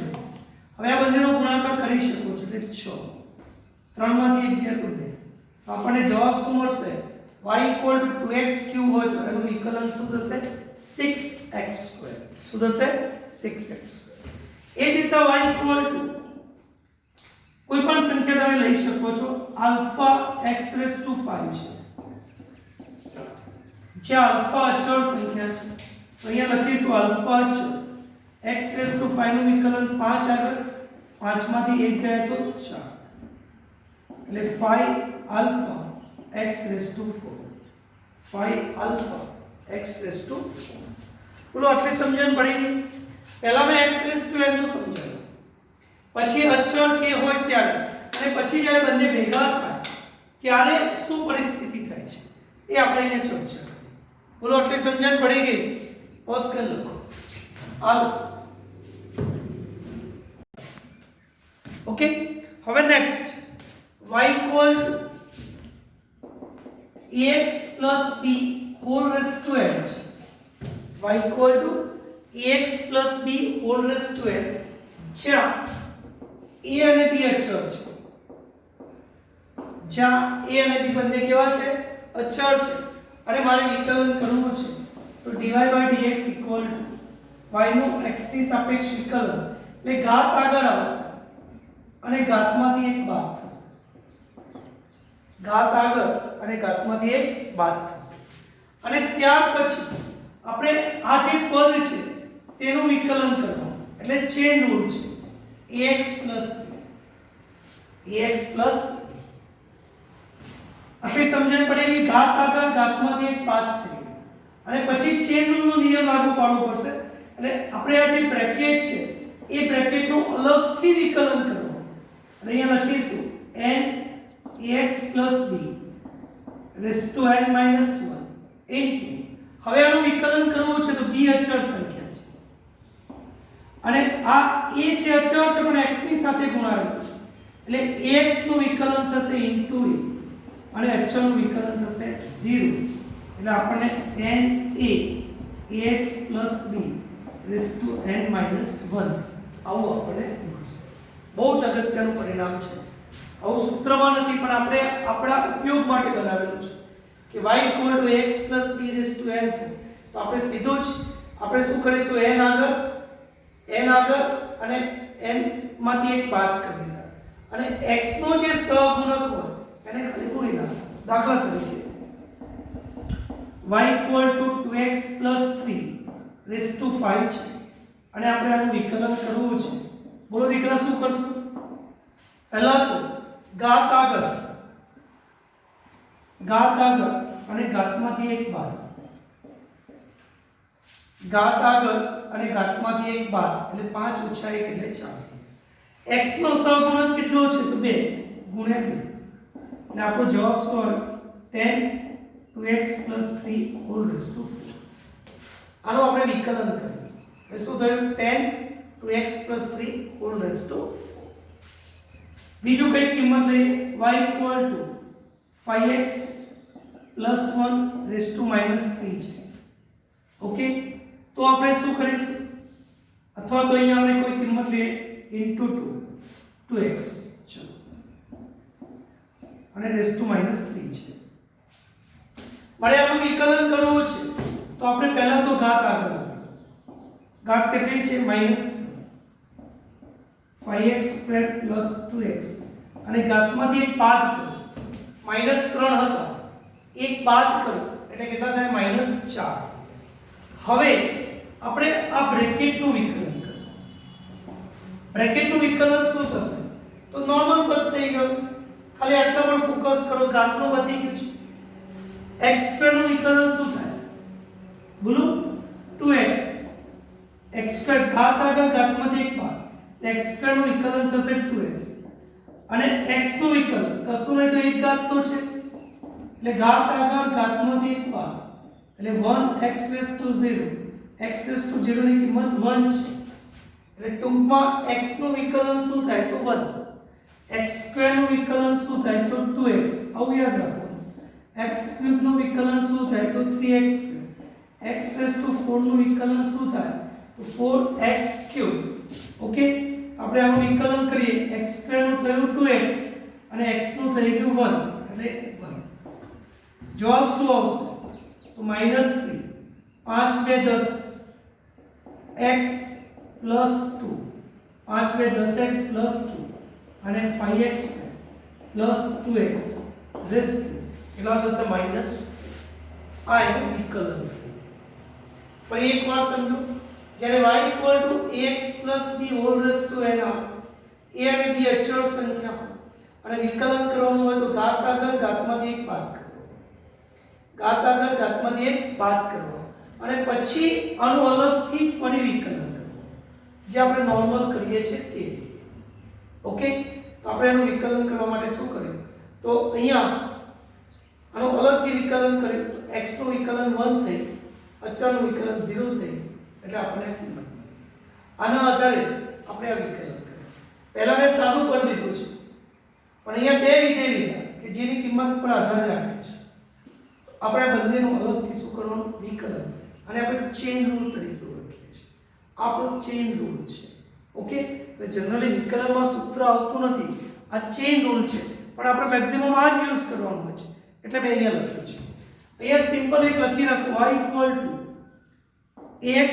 A: હવે આ બંનેનો ગુણાકાર કરી શકો છો એટલે 6. 3 માંથી 1 ગયા તો 2. તો આપણને જવાબ શું મળશે? y 2x3 હોય તો એનું વિકલન શું થશે? 6x2. શું થશે? 6x2. એ જ રીતના y કોઈ પણ સંખ્યા તમે લઈ શકો છો, આલ્ફા x5 છે, જે આલ્ફા અચળ સંખ્યા છે. તો અહીંયા લખીશું આલ્ફા અચળ x5 નું વિકલન 5 આગળ 5 માંથી 1 ગયા તો 4, એટલે 5 આલ્ફા x4. 5 alpha x4. બોલો આટલી સમજણ પડી ગઈ? પહેલા મેં x n નું સમજાવ્યું, પછી અચળ કે હોય ત્યારે, અને પછી જ્યારે બંને ભેગા થાય ત્યારે શું પરિસ્થિતિ થાય છે એ આપણે અહીંયા ચર્ચા કરીએ. બોલો આટલી સમજણ પડી ગઈ? પોઝ કરી લખો. હાલો, ઓકે. હવે next y ax b whole raised to n. y ax b whole raised to n, જ્યાં a અને b અચળ છે. જ્યાં a અને b બંને કેવા છે? અચળ છે, અને મારે વિકલન કરવું છે. તો dy/dx y નું x ની સાપેક્ષ વિકલન, એટલે ઘાત આગળ આવશે અને ઘાતમાંથી એક બાદ થશે. ઘાત આગળ અને ઘાતમાંથી એક બાદ થશે. અને ત્યાર પછી આપણે આ જે પદ છે તેનું વિકલન કરવાનું, એટલે ચેન રૂલ છે. ax આટલી સમજણ પડેલી. ઘાત આગળ ઘાતમાંથી એક બાદ થઈ ગઈ, અને પછી ચેન રૂલનો નિયમ લાગુ પાડવો પડશે. એટલે આપણે આ જે બ્રેકેટ છે એ બ્રેકેટનું અલગથી વિકલન કરવું, અને અહીંયા લખીશું n ax b raised to n - 1 into, હવે આનું વિકલન કરવું છે તો b અચળ સંખ્યા છે, અને આ a છે અચળ છે પણ x ની સાથે ગુણાયેલો છે, એટલે ax નું વિકલન થશે into a, અને અચળ નું વિકલન થશે 0. એટલે આપણને n a ax b raised to n - 1 આવું આપણને મળશે. બહુ જ અગત્યનું પરિણામ છે. આવું સૂત્રમાં નથી, પણ આપણે આપણા ઉપયોગ માટે બનાવેલું છે કે y ax b raised to n. તો આપણે સીધું જ આપણે શું કરીશું? n આગળ અને n માંથી એક બાદ કરી દીધા, અને x નો જે સહગુણક હોય એને ખાલી ગુણી નાખો. દાખલા તરીકે y 2x 3 raised to 5 છે, અને આપણે આનું વિકલન કરવું છે. બોલો દીકરા શું કરશું? પહેલા તો ઘાત આગળ અને ઘાતમાંથી એક બાદ. ઘાત આગળ અને ઘાતમાંથી એક બાદ એટલે 5 - 1 એટલે 4. x નો સહગુણક કેટલો છે? તો 2 ગુણ્યા 2, અને આપણો જવાબ શું આવે? 10 2x 3 whole raised to 4. આનો આપણે વિકલન કરીએ એટલે શું થયું? 10 2x 3 whole raised to 4. બીજું કઈ કિંમત લઈએ. y 5x + 1 raised to -3 છે. ઓકે, તો આપણે શું કરીશું? અથવા તો અહીંયા આપણે કોઈ કિંમત લઈએ into 2x. ચલો, અને રેસ ટુ -3 છે. મારે આનું વિકલન કરવું છે તો આપણે પહેલા તો ઘાત આગળ લાવીએ. ઘાત કેટલી છે? -5x² + 2x અને ઘાતમાંથી એક બાદ કરો. -3 હતા, એક બાદ કરો એટલે કેટલા થાય? -4. હવે આપણે આ બ્રેકેટનું વિકલન કરીએ. બ્રેકેટનું વિકલન શું થશે? તો નોર્મલ પદ થઈ ગયું. ખાલી આટલા પર ફોકસ કરો, ઘાતનો વધી ગયું છે. x² નું વિકલન શું થાય? બોલો. 2x. x² ઘાત આગળ ઘાતમાંથી એક બાદ x² નું વિકલન થશે 2x અને x નું વિકલન કશું નહીં તો એક ઘાત તો છે એટલે ઘાત આગળ ઘાતમાંથી એક બાદ એટલે 1x⁻0. x⁻0 ની કિંમત 1 છે એટલે ટૂંકમાં x નું વિકલન શું થાય? તો 1. x² નું વિકલન શું થાય? તો 2x. આવું યાદ રાખવાનું. x³ નું વિકલન શું થાય? તો 3x². x⁴ નું વિકલન શું થાય? તો 4x³ ઓકે. આપણે આનું વિકલન કરીએ. x² નું થયું 2x અને x નું થઈ ગયું 1 એટલે 1. જવાબ શું આવશે? તો -3. 5 × 2 = 10 x + 2. 5 × 2 = 10x + 2 અને 5x² + 2x રેસ ટુ કેટલા થશે? -5. આ એનું વિકલન. ફરી એકવાર સમજો. જ્યારે y ax + b whole raise to n આવે, a અને b અચળ સંખ્યા હોય અને વિકલન કરવાનું હોય તો ઘાત આગળ ઘાતમાંથી એક બાદ કરો. ઘાત આગળ ઘાતમાંથી એક બાદ કરો અને પછી આનું અલગથી ફરી વિકલન કરવું જે આપણે નોર્મલ કરીએ છીએ તે રીતે. ઓકે. તો આપણે એનું વિકલન કરવા માટે શું કર્યું? તો અહીંયા આનું અલગથી વિકલન કર્યું તો x નું વિકલન 1 થઈ, અચળનું વિકલન 0 થઈ એટલે આપણે કિંમત આના આધારે આપણે આ વિકલન કર્યું. પહેલા મેં સાદું કરી દીધું છે પણ અહીંયા બે વિધેય લીધા કે જેની કિંમત પર આધાર રાખે છે. આપણે બંનેનું અલગથી શું કરવાનું? વિકલન. અને આપણે ચેઇન રૂલ તરીકે ઓળખીએ છીએ. આપણો ચેઇન રૂલ છે. ઓકે. તો જનરલી વિકલનમાં સૂત્ર આવતું નથી, આ ચેઇન રૂલ છે પણ આપણે મેક્સિમમ આ જ યુઝ કરવાનું હોય છે એટલે મેં અહીંયા લખ્યું છે. અહીંયા સિમ્પલ એક લખી રાખો y = ax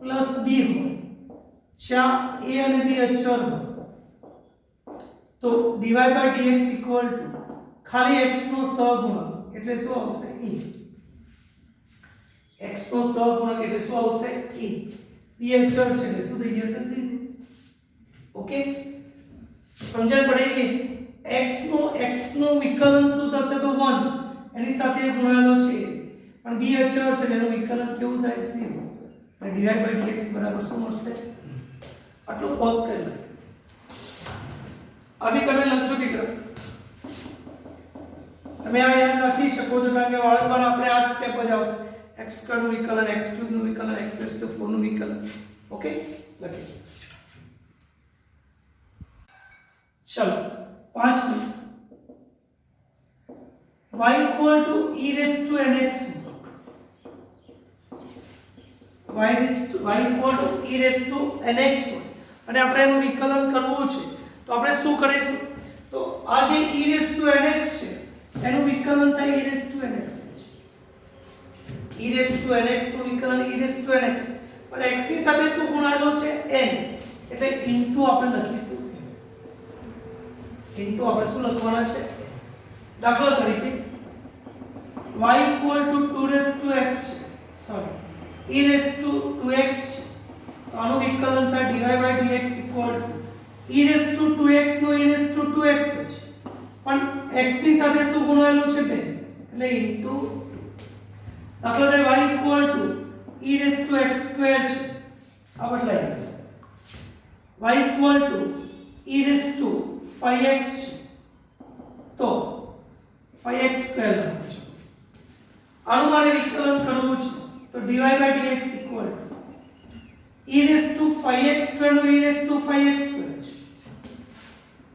A: + b હોય, જ્યાં a અને b અચળ હોય તો dy/dx = ખાલી x નો સહગુણક એટલે શું આવશે? e. x નો સહગુણક એટલે શું આવશે? e. b અચળ છે એટલે શું થઈ જશે? 0. ઓકે. સમજણ પડી ગઈ? x નું વિકલન શું થશે? તો 1 એની સાથે ગુણાયેલો છે પણ b અચળ છે એનું વિકલન કેવું થાય? 0. અને dy/dx બરાબર શું મળશે? આટલું પોઝ કરી લો. હવે તમે લખજો દીકરા. તમે આ યાદ રાખી શકો છો કારણ કે વારંવાર આપણે આ સ્ટેપ જ આવશે. x² નું વિકલન, x³ નું વિકલન, x⁴ નું વિકલન. ઓકે. લખી ચલો 5 y e⁻nx y e⁻nx અને આપણે એનું વિકલન કરવું છે તો આપણે શું કરીશું? તો આ જે e⁻nx છે એનું વિકલન થાય e⁻nx. e⁻nx નું વિકલન e⁻nx પણ x ની સાથે શું ગુણાયેલો છે? n એટલે ઇન્ટુ આપણે લખીશું. ઇન્ટુ આપણે શું લખવાના છે? દાખલા તરીકે y = 2x સોરી e⁻2x તો આનું વિકલન થાય dy/dx = e⁻2x નો e⁻2x છે પણ x ની સાથે શું ગુણાયેલું છે? 2 એટલે ઇન્ટુ. દાખલા તરીકે y e⁻x² છે આ બદલાઈ જશે. y e⁻5x છે તો 5x² લખજો. આનું મારે વિકલન કરવું છે તો dy/dx = e⁻5x² નું e⁻5x² છે.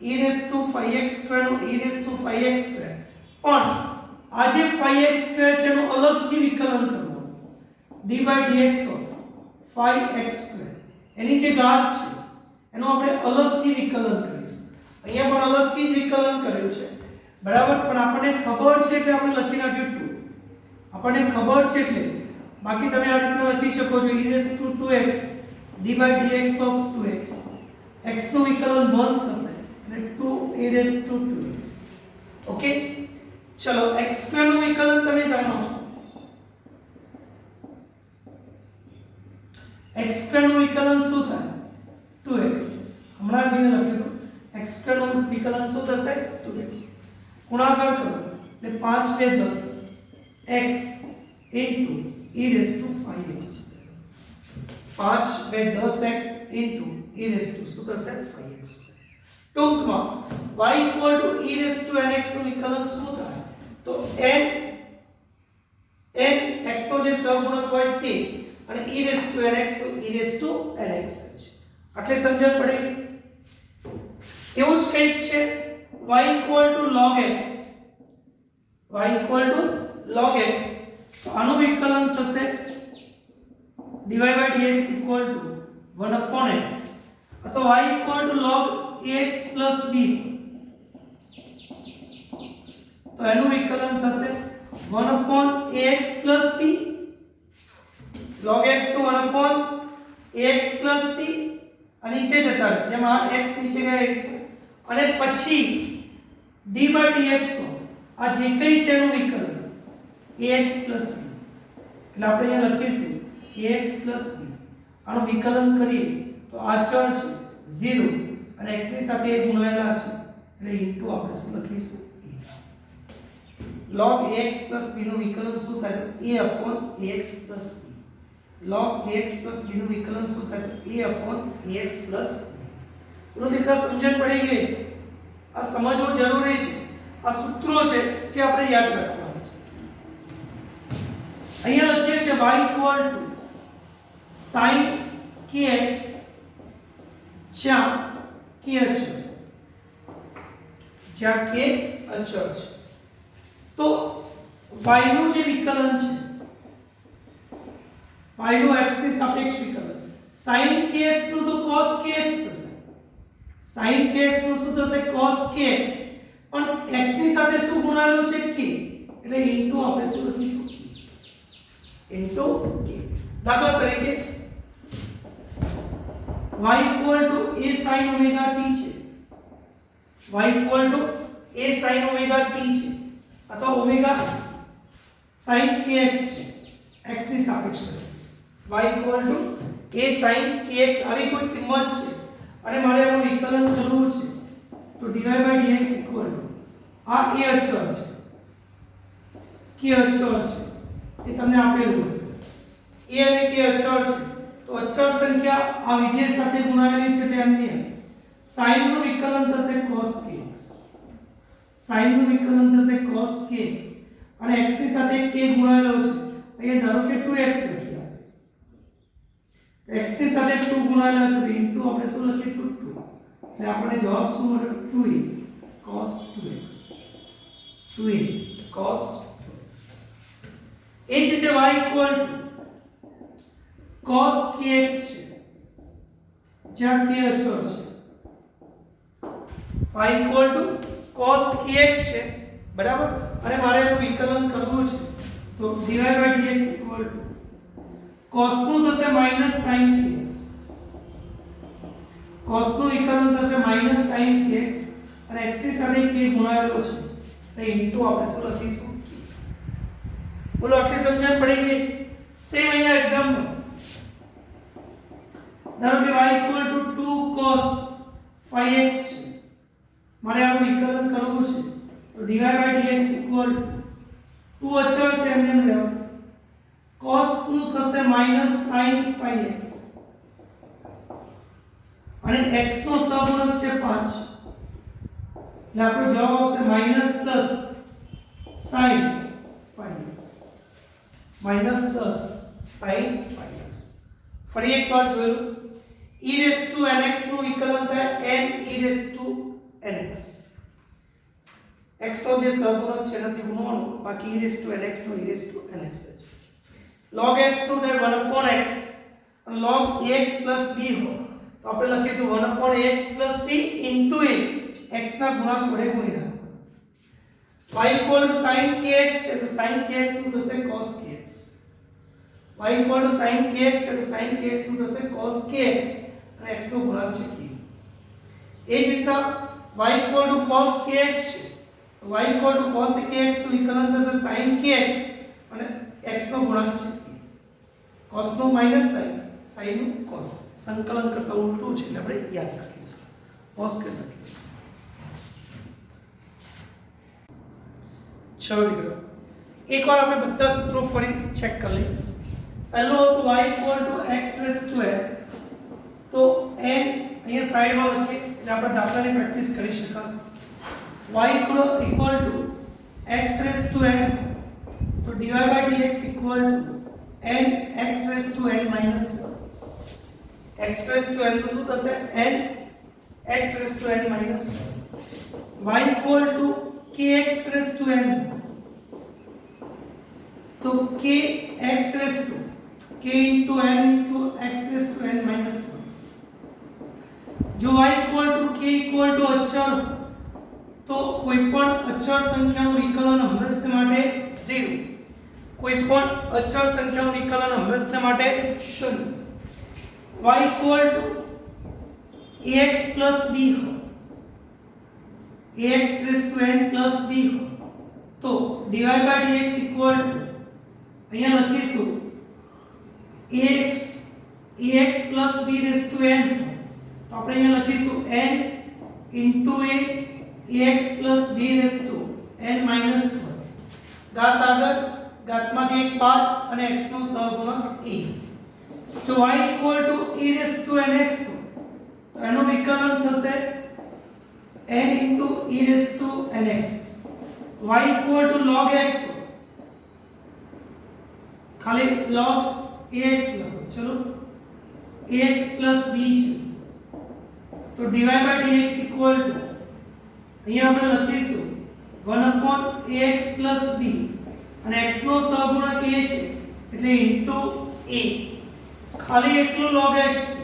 A: e⁻5x² નું e⁻5x² પણ આ જે 5x² છે એનું અલગથી વિકલન કરવું. d/dx / 5x² એની જે ઘાત છે એનું આપણે અલગથી વિકલન કરીશું. અહીંયા પણ અલગથી જ વિકલન કર્યું છે બરાબર, પણ આપણને ખબર છે એટલે આપણે લખી નાખ્યું 2. આપણને ખબર છે એટલે, બાકી તમે આ રીતના લખી શકો છો e raised to 2x d/dx of 2x. x નું વિકલન 1 થશે અને 2 e raised to 2x. Okay, ચલો x2 નું વિકલન તમે જાણો છો. x2 નું વિકલન શું થાય? 2x. હમણાં જ મેં લખ્યું x2 નું વિકલન શું થશે? 2x. ગુણાકાર કરો એટલે 5 × 10 x into e raised to 5x. 5 × 10x into e raised to શું થશે? 5x. ટૂંકમાં y e raised to nx નું વિકલન શું થાય? તો n x નો જે સહગુણક હોય તે અને e raised to nx તો e raised to nx છે. આટલે સમજણ પડી ગઈ. એવું જ કંઈક છે y log x. y log x તો આનું વિકલન થશે dy/dx = 1/x અથવા y log ax + b તો એનું વિકલન થશે 1/ax + b. log x તો 1/ax + b અને નીચે જતા રહે જેમ આ x નીચે ગયા અને પછી d/dx આ જે કંઈ છે એનું વિકલન ax + b. એટલે આપણે અહીંયા લખીશું ax + b. આનું વિકલન કરીએ તો આ ચલ છે 0 અને x ની સાથે એ ગુણાયેલા છે એટલે ઇન્ટુ આપણે શું લખીશું a. log ax + b નું વિકલન શું થાય? a/ax + b. log ax + b નું વિકલન શું થાય? a/ax + b. બોલો દીકરા, સમજણ પડી ગઈ? આ સમજવું જરૂરી છે. આ સૂત્રો છે જે આપણે યાદ રાખવાના છે. અહીંયા લખીએ છે y sin kx જ્યાં k અચળ, જ્યાં k અચળ છે. તો y નું જે વિકલન છે, y નું x ની સાપેક્ષ વિકલન sin kx નું તો cos kx થશે. sin kx નું શું થશે? cos kx. પણ x ની સાથે શું ગુણાયેલું છે? k. એટલે ઇન્ટુ આપણે શું લખીશું? Into k. દાખલા તરીકે y a sin ωt છે. y a sin ωt છે અથવા ઓમેગા sin kx છે x ની સાપેક્ષ. y a sin kx આવી કોઈ કિંમત છે અને મારે આનું વિકલન કરવું છે તો dy/dx આ a અચળ છે, k અચળ છે, એ તમને આપેલું હશે. a અને k અચળ છે તો અચળ સંખ્યા આ વિધેય સાથે ગુણાયેલી છે એટલે એમની sin નું વિકલન થશે cos kx. sin નું વિકલન થશે cos kx અને x ની સાથે k ગુણાયેલો છે. અહીંયા ધારો કે 2x લખીએ આપણે. x ની સાથે 2 ગુણાયેલા છે ઇન્ટુ આપણે શું લખીશું? 2. એટલે આપણને જવાબ શું મળ્યો? 2a cos 2x. 2a cos 2x. એ જ રીતે y cos kx છે જ્યાં k અચળ છે. y cos kx છે બરાબર, અને મારે એનું વિકલન કરવું છે તો dy/dx cos નું થશે -sin kx. cos નું વિકલન થશે -sin kx અને x ની સાથે k ગુણાયેલો છે એટલે ઇન્ટુ આપણે શું લખીશું? બોલો, આટલી સમજણ પડી ગઈ? સેમ અહીંયા એક્ઝામ્પલ ધારો કે y 2 cos 5x છે. મારે આનું વિકલન કરવું છે તો dy/dx 2 અચળ છે એમને એમ રહેવાનું. cos નું થશે -sin 5x અને x નો સહગુણક છે 5 એટલે આપણો જવાબ આવશે minus plus sin 5x. Minus plus sin 5x. ફરી એક વાર જોયું, e raised to nx નું વિકલન થાય n e raised to nx. x નો જે સહગુણક છે નથી ગુણવાનું, બાકી e raised to nx no e raised to nx છે. log x નું થાય 1/x અને log ax plus b હોય તો આપણે લખીશું 1/x plus b into a. x ના ગુણાંક વડે ગુણી નાખો. y equal to sin kx છે તો sin kx નું થશે cos kx, y equal to sin kx છે તો sin kx નું થશે cos kx અને x નો ગુણાંક છે k. એ જ રીતના y equal to cos kx છે તો y equal to cos kx નું વિકલન થશે sin kx અને x નો ગુણાંક છે k. cos નો માઈનસ sin, sin નું cos, સંકલન કરતા ઉલટું છે એટલે આપણે યાદ રાખીશું. cos કે લખીશું. ચલો દીકરો એકવાર આપણે બધા સૂત્રો ફરી ચેક કરી લઈએ. પહેલું હતું y equal to x raised to n, તો n અહીંયા સાઈડમાં લખીએ એટલે આપણે દાખલાની પ્રેક્ટિસ કરી શકાશે. y equal to x raised to n, તો dy by dx equal to n x raised to n minus 1. x raised to n નું શું થશે? n x raised to n minus 1. y equal to kx raised to n, तो k x raised to k into n into x raised to n minus 1. जो y equal to k equal to અચળ, તો કોઈપણ અચળ સંખ્યાનું વિકલન હંમેશા માટે 0, કોઈપણ અચળ સંખ્યાનું વિકલન હંમેશા માટે 0. y equal to ax plus b हो, ax raised to n plus b हो, तो dy by dx equal to અહીંયા લખીશું ax plus b raised to n, તો આપણે અહીંયા લખીશું n into ax plus b raised to n minus 1. ઘાત આગળ, ઘાતમાંથી એક બાદ અને x નો સહગુણક a. જો y equal to e raised to nx, તો એનો વિકલન થશે n into e raised to nx. y equal to log x, खाली log ax લખો. ચલો ax plus b છે તો dy by dx equal to અહીંયા આપણે લખીશું 1 upon ax plus b અને x નો સહગુણક a છે એટલે into a, ખાલી એકલું log x છે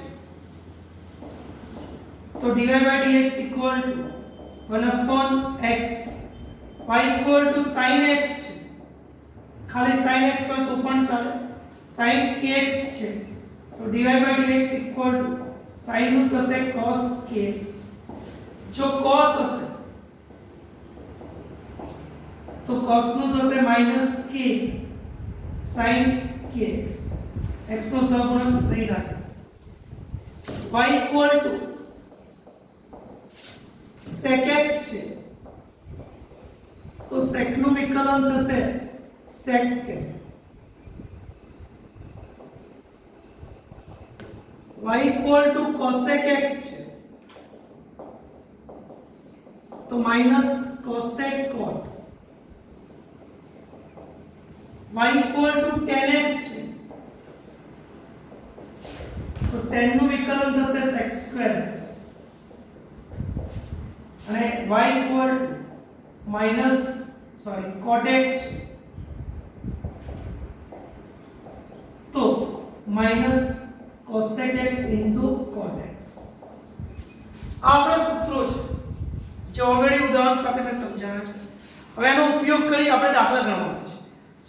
A: તો dy by dx equal to 1 upon x. y equal to sin x છે, ખાલી sin x હોય તો પણ ચાલે, sin kx છે તો dy by dx equal to sin નું થશે cos kx. જો cos હશે તો cos નું થશે minus k sin kx, x નો સહગુણક નહીં રાખે. y equal to sec x છે તો sec નું વિકલન થશે sec tan. y equal to cosec x છે તો minus cosec cot. y equal to tan x છે તો tan નું વિકલન થશે sec square x અને y equal to cot x છે તો minus cosec x into cot x. આ આપણા સૂત્રો છે જે ઓલરેડી ઉદાહરણ સાથે મેં સમજાવ્યા છે. હવે એનો ઉપયોગ કરી આપણે દાખલા ગણવાના છે.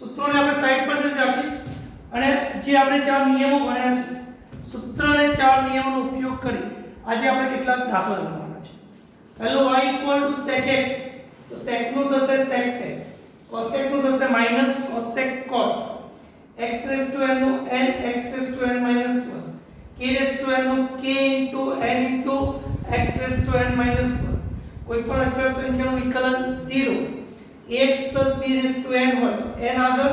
A: સૂત્રોને આપણે સાઈડ પર જ રાખીશ અને જે આપણે ચાર નિયમો ભણ્યા છે, સૂત્રને ચાર નિયમોનો ઉપયોગ કરી આજે આપણે કેટલાક દાખલા ગણવાના છે. પહેલો y equal to sec x, તો sec નું થશે sec tan, cosec નું થશે minus cosec cot, x raised to n નું n x raised to n minus 1, k raised to n નું k into n into x raised to n minus 1. કોઈ પણ અચળ સંખ્યાનું વિકલન 0, ax plus b raised to n હોય તો n આગળ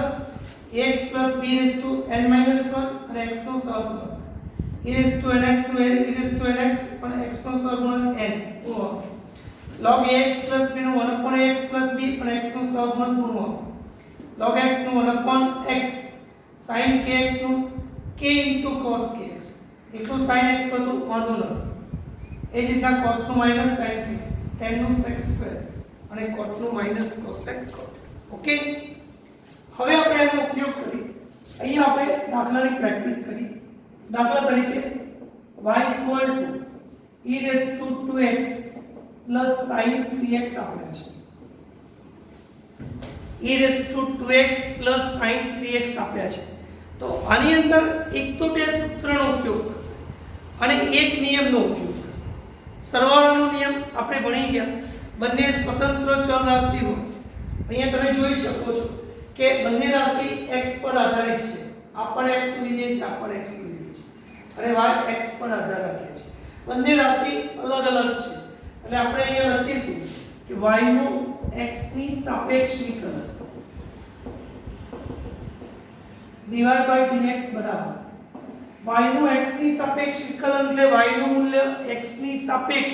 A: ax plus b raised to n minus 1 અને x નો સહગુણક e raised to nx નું e raised to nx પણ x નો સહગુણક n ગુણો log ax plus b નું 1 upon ax plus b પણ x નો સહગુણક ગુણો log x નું 1 upon x sin kx નું k into cos kx, એકલું sin x હતું વાંધો નથી. એ જ રીતના cos નું minus sin kx, tan નું sec square અને cot નું minus cosec cot. ઓકે, હવે આપણે એનો ઉપયોગ કરી અહીંયા આપણે દાખલાની પ્રેક્ટિસ કરી. દાખલા તરીકે y equal to e raised to 2x plus sin 3x આપેલ છે. e raise to 2x plus sin 3x આપ્યા છે. તો આની અંદર એક તો બે સૂત્રનો ઉપયોગ થશે અને એક નિયમનો ઉપયોગ થશે. સરવાળાનો નિયમ આપણે ભણી ગયા. બંને સ્વતંત્ર ચલ રાશિ હોય. અહીંયા તમે જોઈ શકો છો કે બંને રાશિ x પર આધારિત છે. આ પણ x નું લીધે છે, આ પણ x નું લીધે છે અને y x પર આધાર રાખે છે. બંને રાશિ અલગ અલગ છે એટલે આપણે અહીંયા લખીશું કે y નું x ની સાપેક્ષ વિકલન dy dx બરાબર y નું x ની સાપેક્ષ વિકલન એટલે y નું મૂલ્ય x ની સાપેક્ષ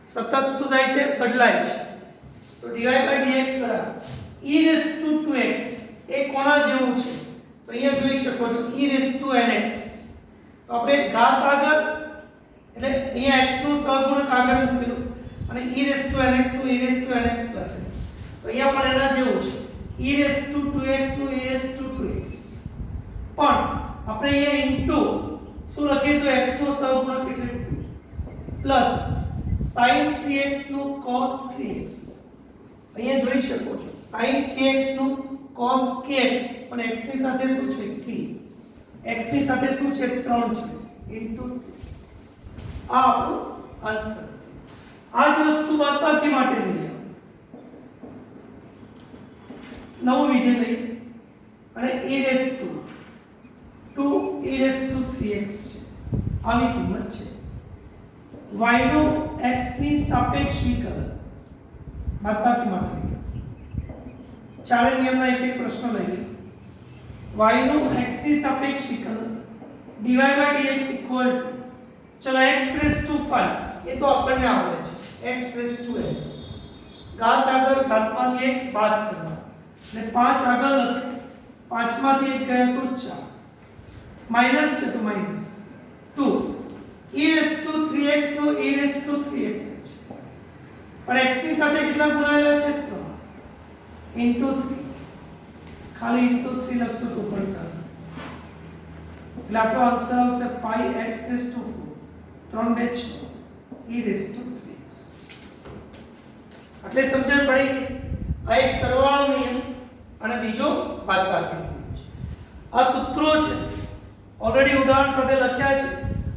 A: સતત શું થાય છે, બદલાય છે. તો dy dx બરાબર e રેઝ ટુ 2x એ કોના જેવું છે? તો અહીંયા જોઈ શકો છો e રેઝ ટુ nx. તો આપણે ઘાત આગળ એટલે અહીંયા x નું સહગુણક આગળ મૂકેલું અને e રેઝ ટુ nx નું e રેઝ ટુ nx લખેલું. તો અહીંયા પણ એના જેવું છે e રેઝ ટુ 2x નું e રેઝ ટુ 2x. પણ આપણે અહીંયા ઇન્ટુ શું લખીશું, x નો સહગુણક એટલે 2 પ્લસ sin 3x નું cos 3x. અહીંયા જોઈ શકો છો sin kx નું cos kx પણ x ની સાથે શું છે 3, x ની સાથે શું છે 3 છે ઇન્ટુ આ આપણો આન્સર. આ જ વસ્તુ બાદબાકી માટે લઈએ, નવું વિધેય લઈએ અને e raise to 2 e raise to 3x છે. આવી કિંમત છે. y નું x ની સાપેક્ષ વિકલન બાદબાકી માટે લઈએ. ચારે નિયમના એક એક પ્રશ્ન લઈએ. y નું x ની સાપેક્ષ વિકલન dy dx ઇક્વલ ચલો x રેઝ ટુ 5 એ તો આપણને આવડે છે. x રેઝ ટુ n ઘાત આગળ ઘાતમાંથી એક બાદ કરવાનો એટલે 5 આગળ લખે 5 માંથી એક ગયો તો 4 માઈનસ છે તો minus 2 e raise to 3x નો e રેઝ ટુ 3x છે પણ x ની સાથે કેટલા ગુણાયેલા છે 3 ઇન્ટુ 3 ખાલી ઇન્ટુ 3 લખશો તો પણ ચાલશે. એટલે આપણો આન્સર આવશે 5x raise to 4 3 2 6 e raise to 3x. એટલે સમજણ પડી. આ એક સરવાળો નિયમ અને બીજો બાદબાકી નિયમ છે. આ સૂત્રો છે ઓલરેડી ઉદાહરણ સાથે લખ્યા છે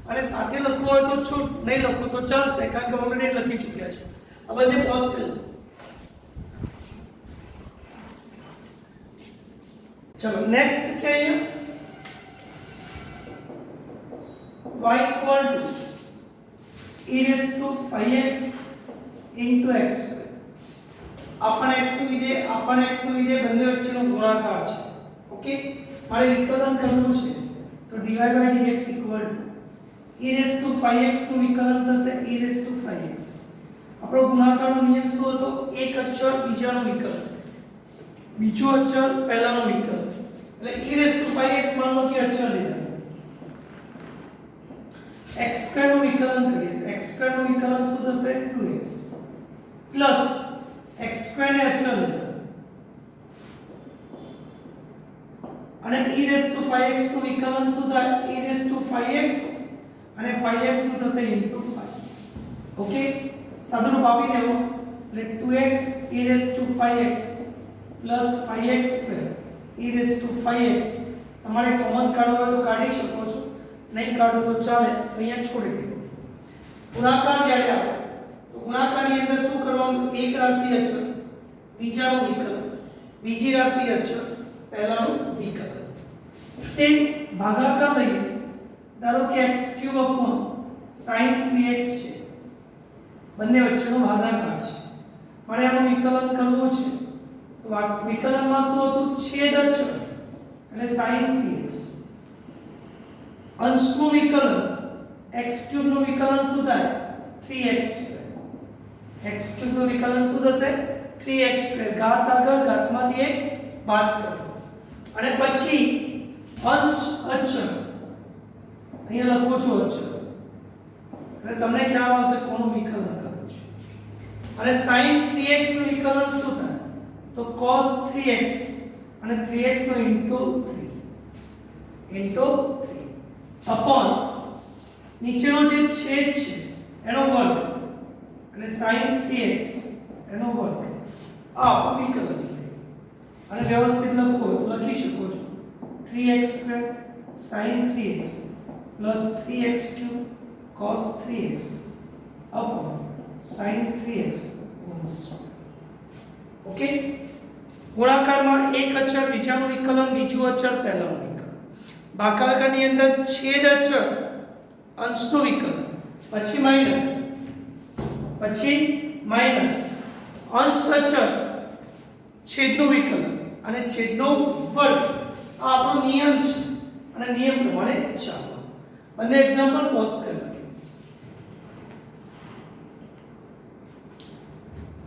A: અને સાથે લખવું હોય તો છૂટ, નહીં લખો તો ચાલશે કારણ કે ઓલરેડી લખી ચૂક્યા છે. આ બધે પોસિબલ. ચલો નેક્સ્ટ છે અહીંયા y equal to e raised to 5x into x square. આપણ x નું વિધેય આપણ x નું વિધેય બંને વચ્ચેનો ગુણાકાર છે. ઓકે, મારે વિકલન કરવું છે તો dy dx equal to e raised to 5x નું વિકલન થશે e raised to 5x. આપણો ગુણાકારનો નિયમ શું હતો? એક અચળ બીજાનો વિકલન, બીજો અચળ પહેલાનો વિકલન. એટલે e raised to 5x માન લો કે અચળ લીધા, x સ્ક્વેર નું વિકલન કરીએ તો x સ્ક્વેર નું વિકલન શું થશે 2x પ્લસ x સ્ક્વેર ને અચળ લીધા અને e raised to 5x નું વિકલન શું થાય e raised to 5x અને 5x નું થશે into 5. ઓકે, સાદુરૂપ આપી દેવો એટલે 2x e raised to 5x plus 5x square e raised to 5x. તમારે કોમન કાઢવો હોય તો કાઢી શકો છો, નહીં કાઢો તો ચાલે, અહીંયા છોડી દેવો. ગુણાકાર જ્યારે આવે તો ગુણાકારની અંદર શું કરવાનું? એક રાશિ અચળ બીજાનું વિકલન, બીજી રાશિ અચળ પહેલાનું વિકલન. સેમ ભાગાકાર લઈએ. ધારો કે x³ upon sin 3x છે, બંને વચ્ચેનો ભાગાકાર છે. મારે આનું વિકલન કરવું છે તો આ વિકલનમાં શું હતું? છેદ અચળ એટલે sin 3x. અંશનું વિકલન x³ નું વિકલન શું થાય? 3x². x³ નું વિકલન શું થશે? 3x². ઘાત આગળ ઘાતમાંથી એક બાદ કરો અને પછી અંશ અચળ અહીંયા લખો છો અચળ એટલે તમને ખ્યાલ આવશે કોનું વિકલન કરવું છે. અને sin 3x નું વિકલન શું થાય? તો cos 3x અને 3x નો into 3 upon નીચેનો જે છેદ છે એનો વર્ગ અને sin 3x એનો વર્ગ. આ આપણું વિકલન અને વ્યવસ્થિત લખો તો લખી શકો છો 3x² sin 3x plus 3x³ cos 3x upon sin 3x whole square. Okay, ગુણાકારમાં એક અચળ બીજાનું વિકલન, બીજું અચળ પહેલાનું વિકલન. ભાગાકારની અંદર છેદ અચળ અંશનું વિકલન, પછી માઈનસ અંશ અચળ છેદનું વિકલન અને છેદનો વર્ગ. આ આપણો નિયમ છે અને નિયમ પ્રમાણે ચાલો. બંને એક્ઝામ્પલ પોઝ કરી નાખીએ.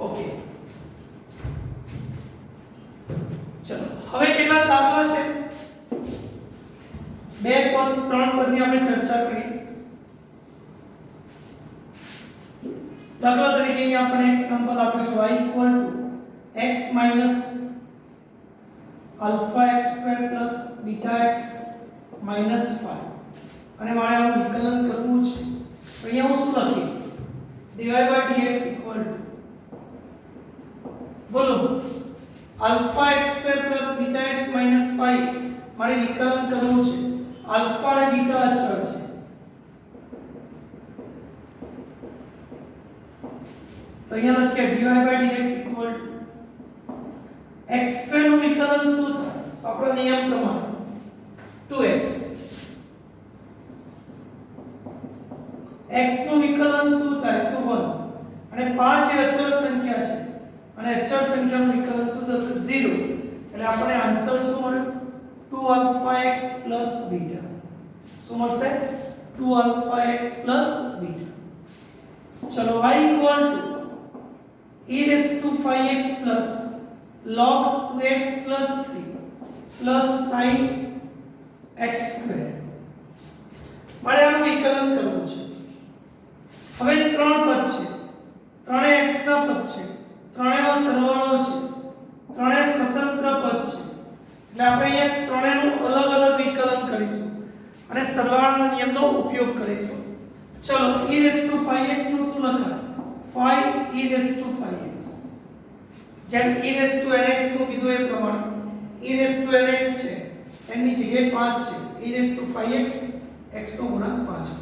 A: ઓકે, ચલો હવે કેટલા દાખલા છે? 2 પદ 3 પદની આપણે ચર્ચા કરી. દાખલા તરીકે અહીં આપણે એક્ઝામ્પલ આપ્યું છે y x alpha x² plus beta x minus 5 અને મારે આનું વિકલન કરવું છે. તો અહીંયા હું શું લખીશ? dy by dx equal to, બોલો, alpha x² plus beta x minus 5 મારે વિકલન કરવું છે. આલ્ફા અને બીટા અચળ છે. તો અહીંયા લખીએ dy by dx equal to x² નું વિકલન શું થાય? આપણા નિયમ પ્રમાણે 2x. x નું વિકલન શું થાય? તો 1. અને 5 એ અચળ સંખ્યા છે અને અચળ સંખ્યાનું વિકલન શું થશે? 0. એટલે આપણે આન્સર શું મળ્યો? 2 alpha x plus beta. શું મળશે? 2 alpha x plus beta. ચલો y equal to e raised to 5x plus log 2x plus 3 plus sin x square. મારે આનું વિકલન કરવું છે. હવે 3 પદ છે, ત્રણે x ના પદ છે, ત્રણેયમાં સરવાળો છે, ત્રણે સ્વતંત્ર પદ છે. એટલે આપણે અહીંયા ત્રણેયનું અલગ અલગ વિકલન કરીશું અને સરવાળાના નિયમનો ઉપયોગ કરીશું. ચલો e raised to 5x નું શું લખાય? 5 e raised to 5x. જેમ e raised to nx નું કીધું એ પ્રમાણે e raised to nx છે એની જગ્યાએ 5 છે. e raised to 5x x નો ગુણાંક 5 છે.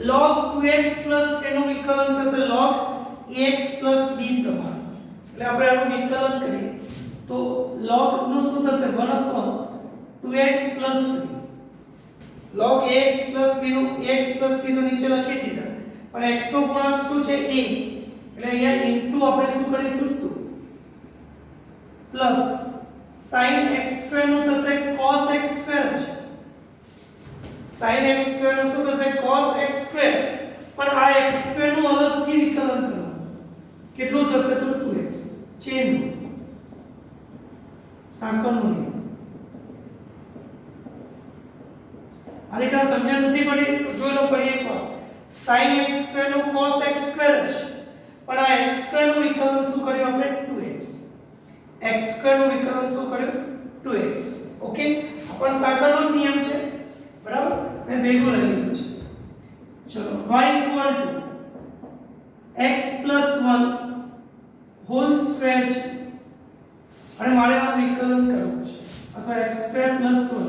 A: log 2x 3 નું વિકલન થશે log ax b પ્રમાણે. એટલે આપણે આનું વિકલન કરીએ તો log નું શું થશે? 1/2x 3. log ax b નું ax b તો નીચે લખી દીધા, પણ x નો ગુણાંક શું છે? a. એટલે અહીંયા ઇન્ટુ આપણે શું કરીશું? 2 પ્લસ sin x² નું થશે cos x² છે. sin x² નું શું થશે? cos x². પણ આ x² નું અલગથી વિકલન કરવું. કેટલું થશે? તો 2x. ચેન સાંકળનો નિયમ. આ દીકરા સમજણ નથી પડી તો જોઈ લો ફરી એકવાર. sin x² નું cos x² છે, પણ આ x² નું વિકલન શું કર્યું આપણે? 2x. x² નું વિકલન શું કર્યું? 2x. ઓકે, આ પણ સાંકળનો નિયમ છે, બરાબર? મેં ભેગું લઈ લીધું છે. ચલો y equal to x plus 1 whole square છે અને મારે આનું વિકલન કરવું છે, અથવા x² plus 1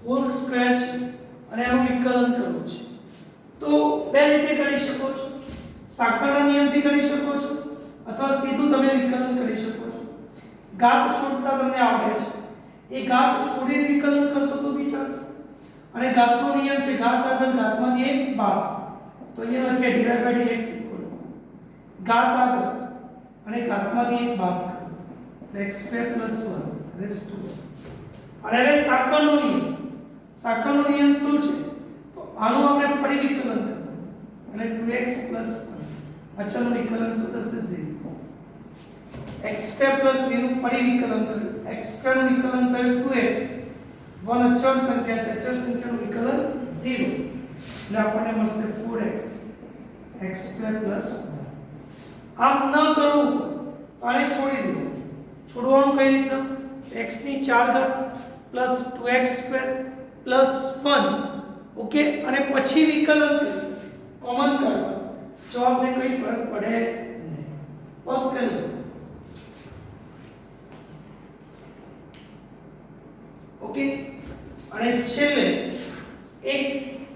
A: whole square છે અને આનું વિકલન કરવું છે. તો બે રીતે કરી શકો છો. સાંકળના નિયમથી કરી શકો છો અથવા સીધું તમે વિકલન કરી શકો છો. ઘાત છોડતા તમને આવડે છે, એ ઘાત છોડીને વિકલન કરશો તો બી ચાલશે. અને ઘાતનો નિયમ છે ઘાત આગળ ઘાતમાંથી એક બાદ. તો અહીંયા લખીએ dy by dx equal ઘાત આગળ અને ઘાતમાંથી એક બાદ કરો એટલે x² plus 1 raised to 1. અને હવે સાંકળનો નિયમ. સાંકળનો નિયમ શું છે? તો આનું આપણે ફરી વિકલન કરવું એટલે 2x plus 1. અચળનું વિકલન શું થશે? 0. x² plus b નું ફરી વિકલન કર્યું. x² નું વિકલન થયું 2x. 1 અચળ સંખ્યા છે, અચળ સંખ્યાનું વિકલન 0. એટલે આપણને મળશે 4x x² plus 1. આમ ન કરવું તો આને છોડી દેવું. છોડવાનું કઈ રીતના? x ની 4 ઘાત plus 2x² plus 1. ઓકે, અને પછી વિકલન કરી કોમન કાઢવા. જવાબને કોઈ ફરક પડે નહીં. પોઝ કરી લો. ઓકે અને છેલ્લે એક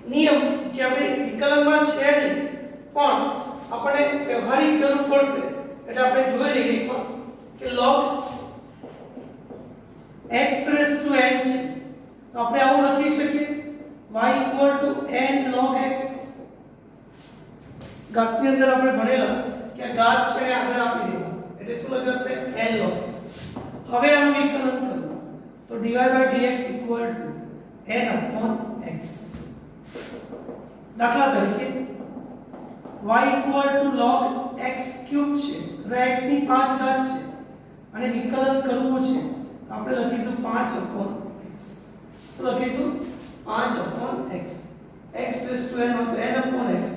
A: નિયમ જે આપણે વિકલનમાં છે નહીં પણ આપણે વ્યવહારિક જરૂર પડશે એટલે આપણે જોઈ લઈએ એકવાર કે log x raised to n છે તો આપણે આવું લખી શકીએ y n log x ઘાતની અંદર આપણે ભણેલા કે આ ઘાત છે ને આગળ આપી દેવાનું એટલે શું લખાશે n log x હવે આનું વિકલન કરવું તો dy dx n x દાખલા તરીકે y log x ક્યુબ છે તો x ની 5 ઘાત છે અને વિકલન કરવું છે તો આપણે લખીશું 5/x શું લખીશું 5/x x raised to n હોય તો n/x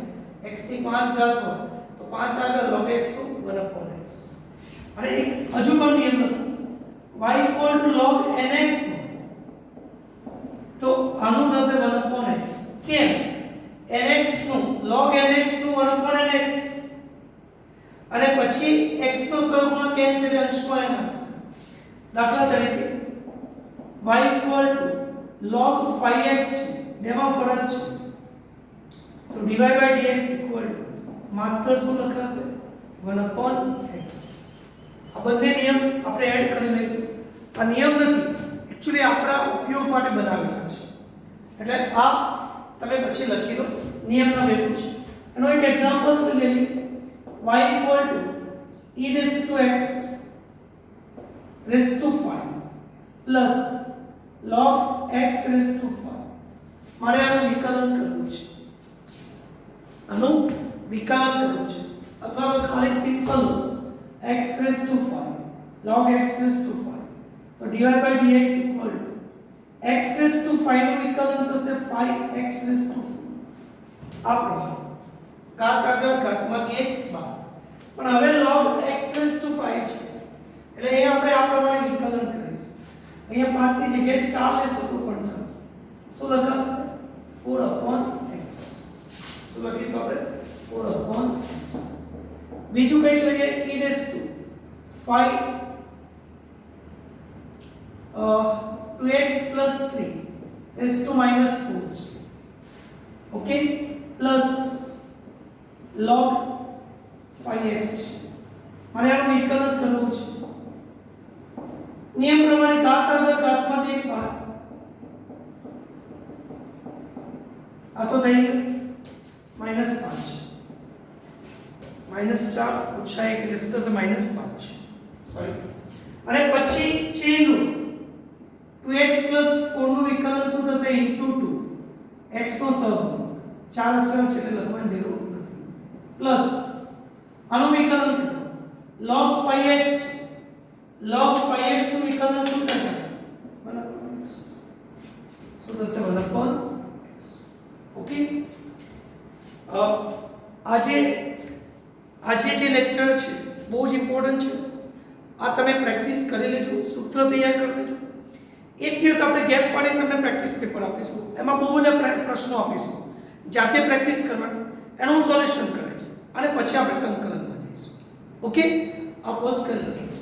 A: x ની 5 ઘાત હોય તો 5 આગળ log x તો 1/x અને એક હજુ પણ નિયમ લખો y log nx તો આનું થશે 1/x કેમ nx નું log nx નું 1/nx અને પછી x નો સહગુણક n છે એટલે અંશમાં n આવશે દાખલા તરીકે y log 5x છે બેમાં ફરક છે તો dy dx માત્ર શું લખાશે 1/x આ બંને નિયમ આપણે એડ કરી લઈશું આ નિયમ નથી એક્ચ્યુઅલી આપણા ઉપયોગ માટે બનાવેલા છે એટલે આ તમે પછી લખી દો નિયમના ભેગું છે એનો એક એક્ઝામ્પલ લઈ લઈએ y e raised to x raised to 5 plus log x raised to 5 મારે આનું વિકલન કરવું છે આનું વિકલન કરવું છે અથવા તો ખાલી simple x raised to 5 log x raised to 5 તો dy dx x raised to 5 નું વિકલન થશે 5x raised to 4 આ પ્રમાણે ઘાત આગળ ઘાતમાંથી એક બાદ પણ હવે log x raised to 5 છે એટલે એ આપણે આ પ્રમાણે વિકલન કરીશું અહીંયા 5 ની જગ્યાએ 4 લેશો તો પણ ચાલશે શું લખાશે 4/x શું લખીશું આપણે 4/x બીજું કંઈક લઈએ e raised to 5 2x plus 3 raised to minus 4 okay plus log 5x મારે આનું વિકલન કરવું છે નિયમ પ્રમાણે ઘાત આગળ ઘાતમાંથી એક બાદ આ તો થઈ ગયું -5 -4 ઓછા 1 એટલે શું થશે -5 સોરી અને પછી ચેન રૂલ 2x 4 નું વિકલન શું થશે * 2 x નો સહગુણક 4 અચળ છે એટલે લખવાની જરૂર નથી પ્લસ આનું વિકલન log 5x નું વિકલન શું થશે 1/x શું થશે 1/x ઓકે આજે જે લેક્ચર છે બહુ જ ઇમ્પોર્ટન્ટ છે આ તમે પ્રેક્ટિસ કરી લેજો સૂત્ર તૈયાર કરી લેજો એક દિવસ આપણે ગેપ પાડીને તમને પ્રેક્ટિસ પેપર આપીશું એમાં બહુ બધા પ્રશ્નો આપીશું જાતે પ્રેક્ટિસ કરવાની એનું સોલ્યુશન કરાવીશ અને પછી આપણે સંકલનમાં જઈશું ઓકે આ પોઝ કરી લઈએ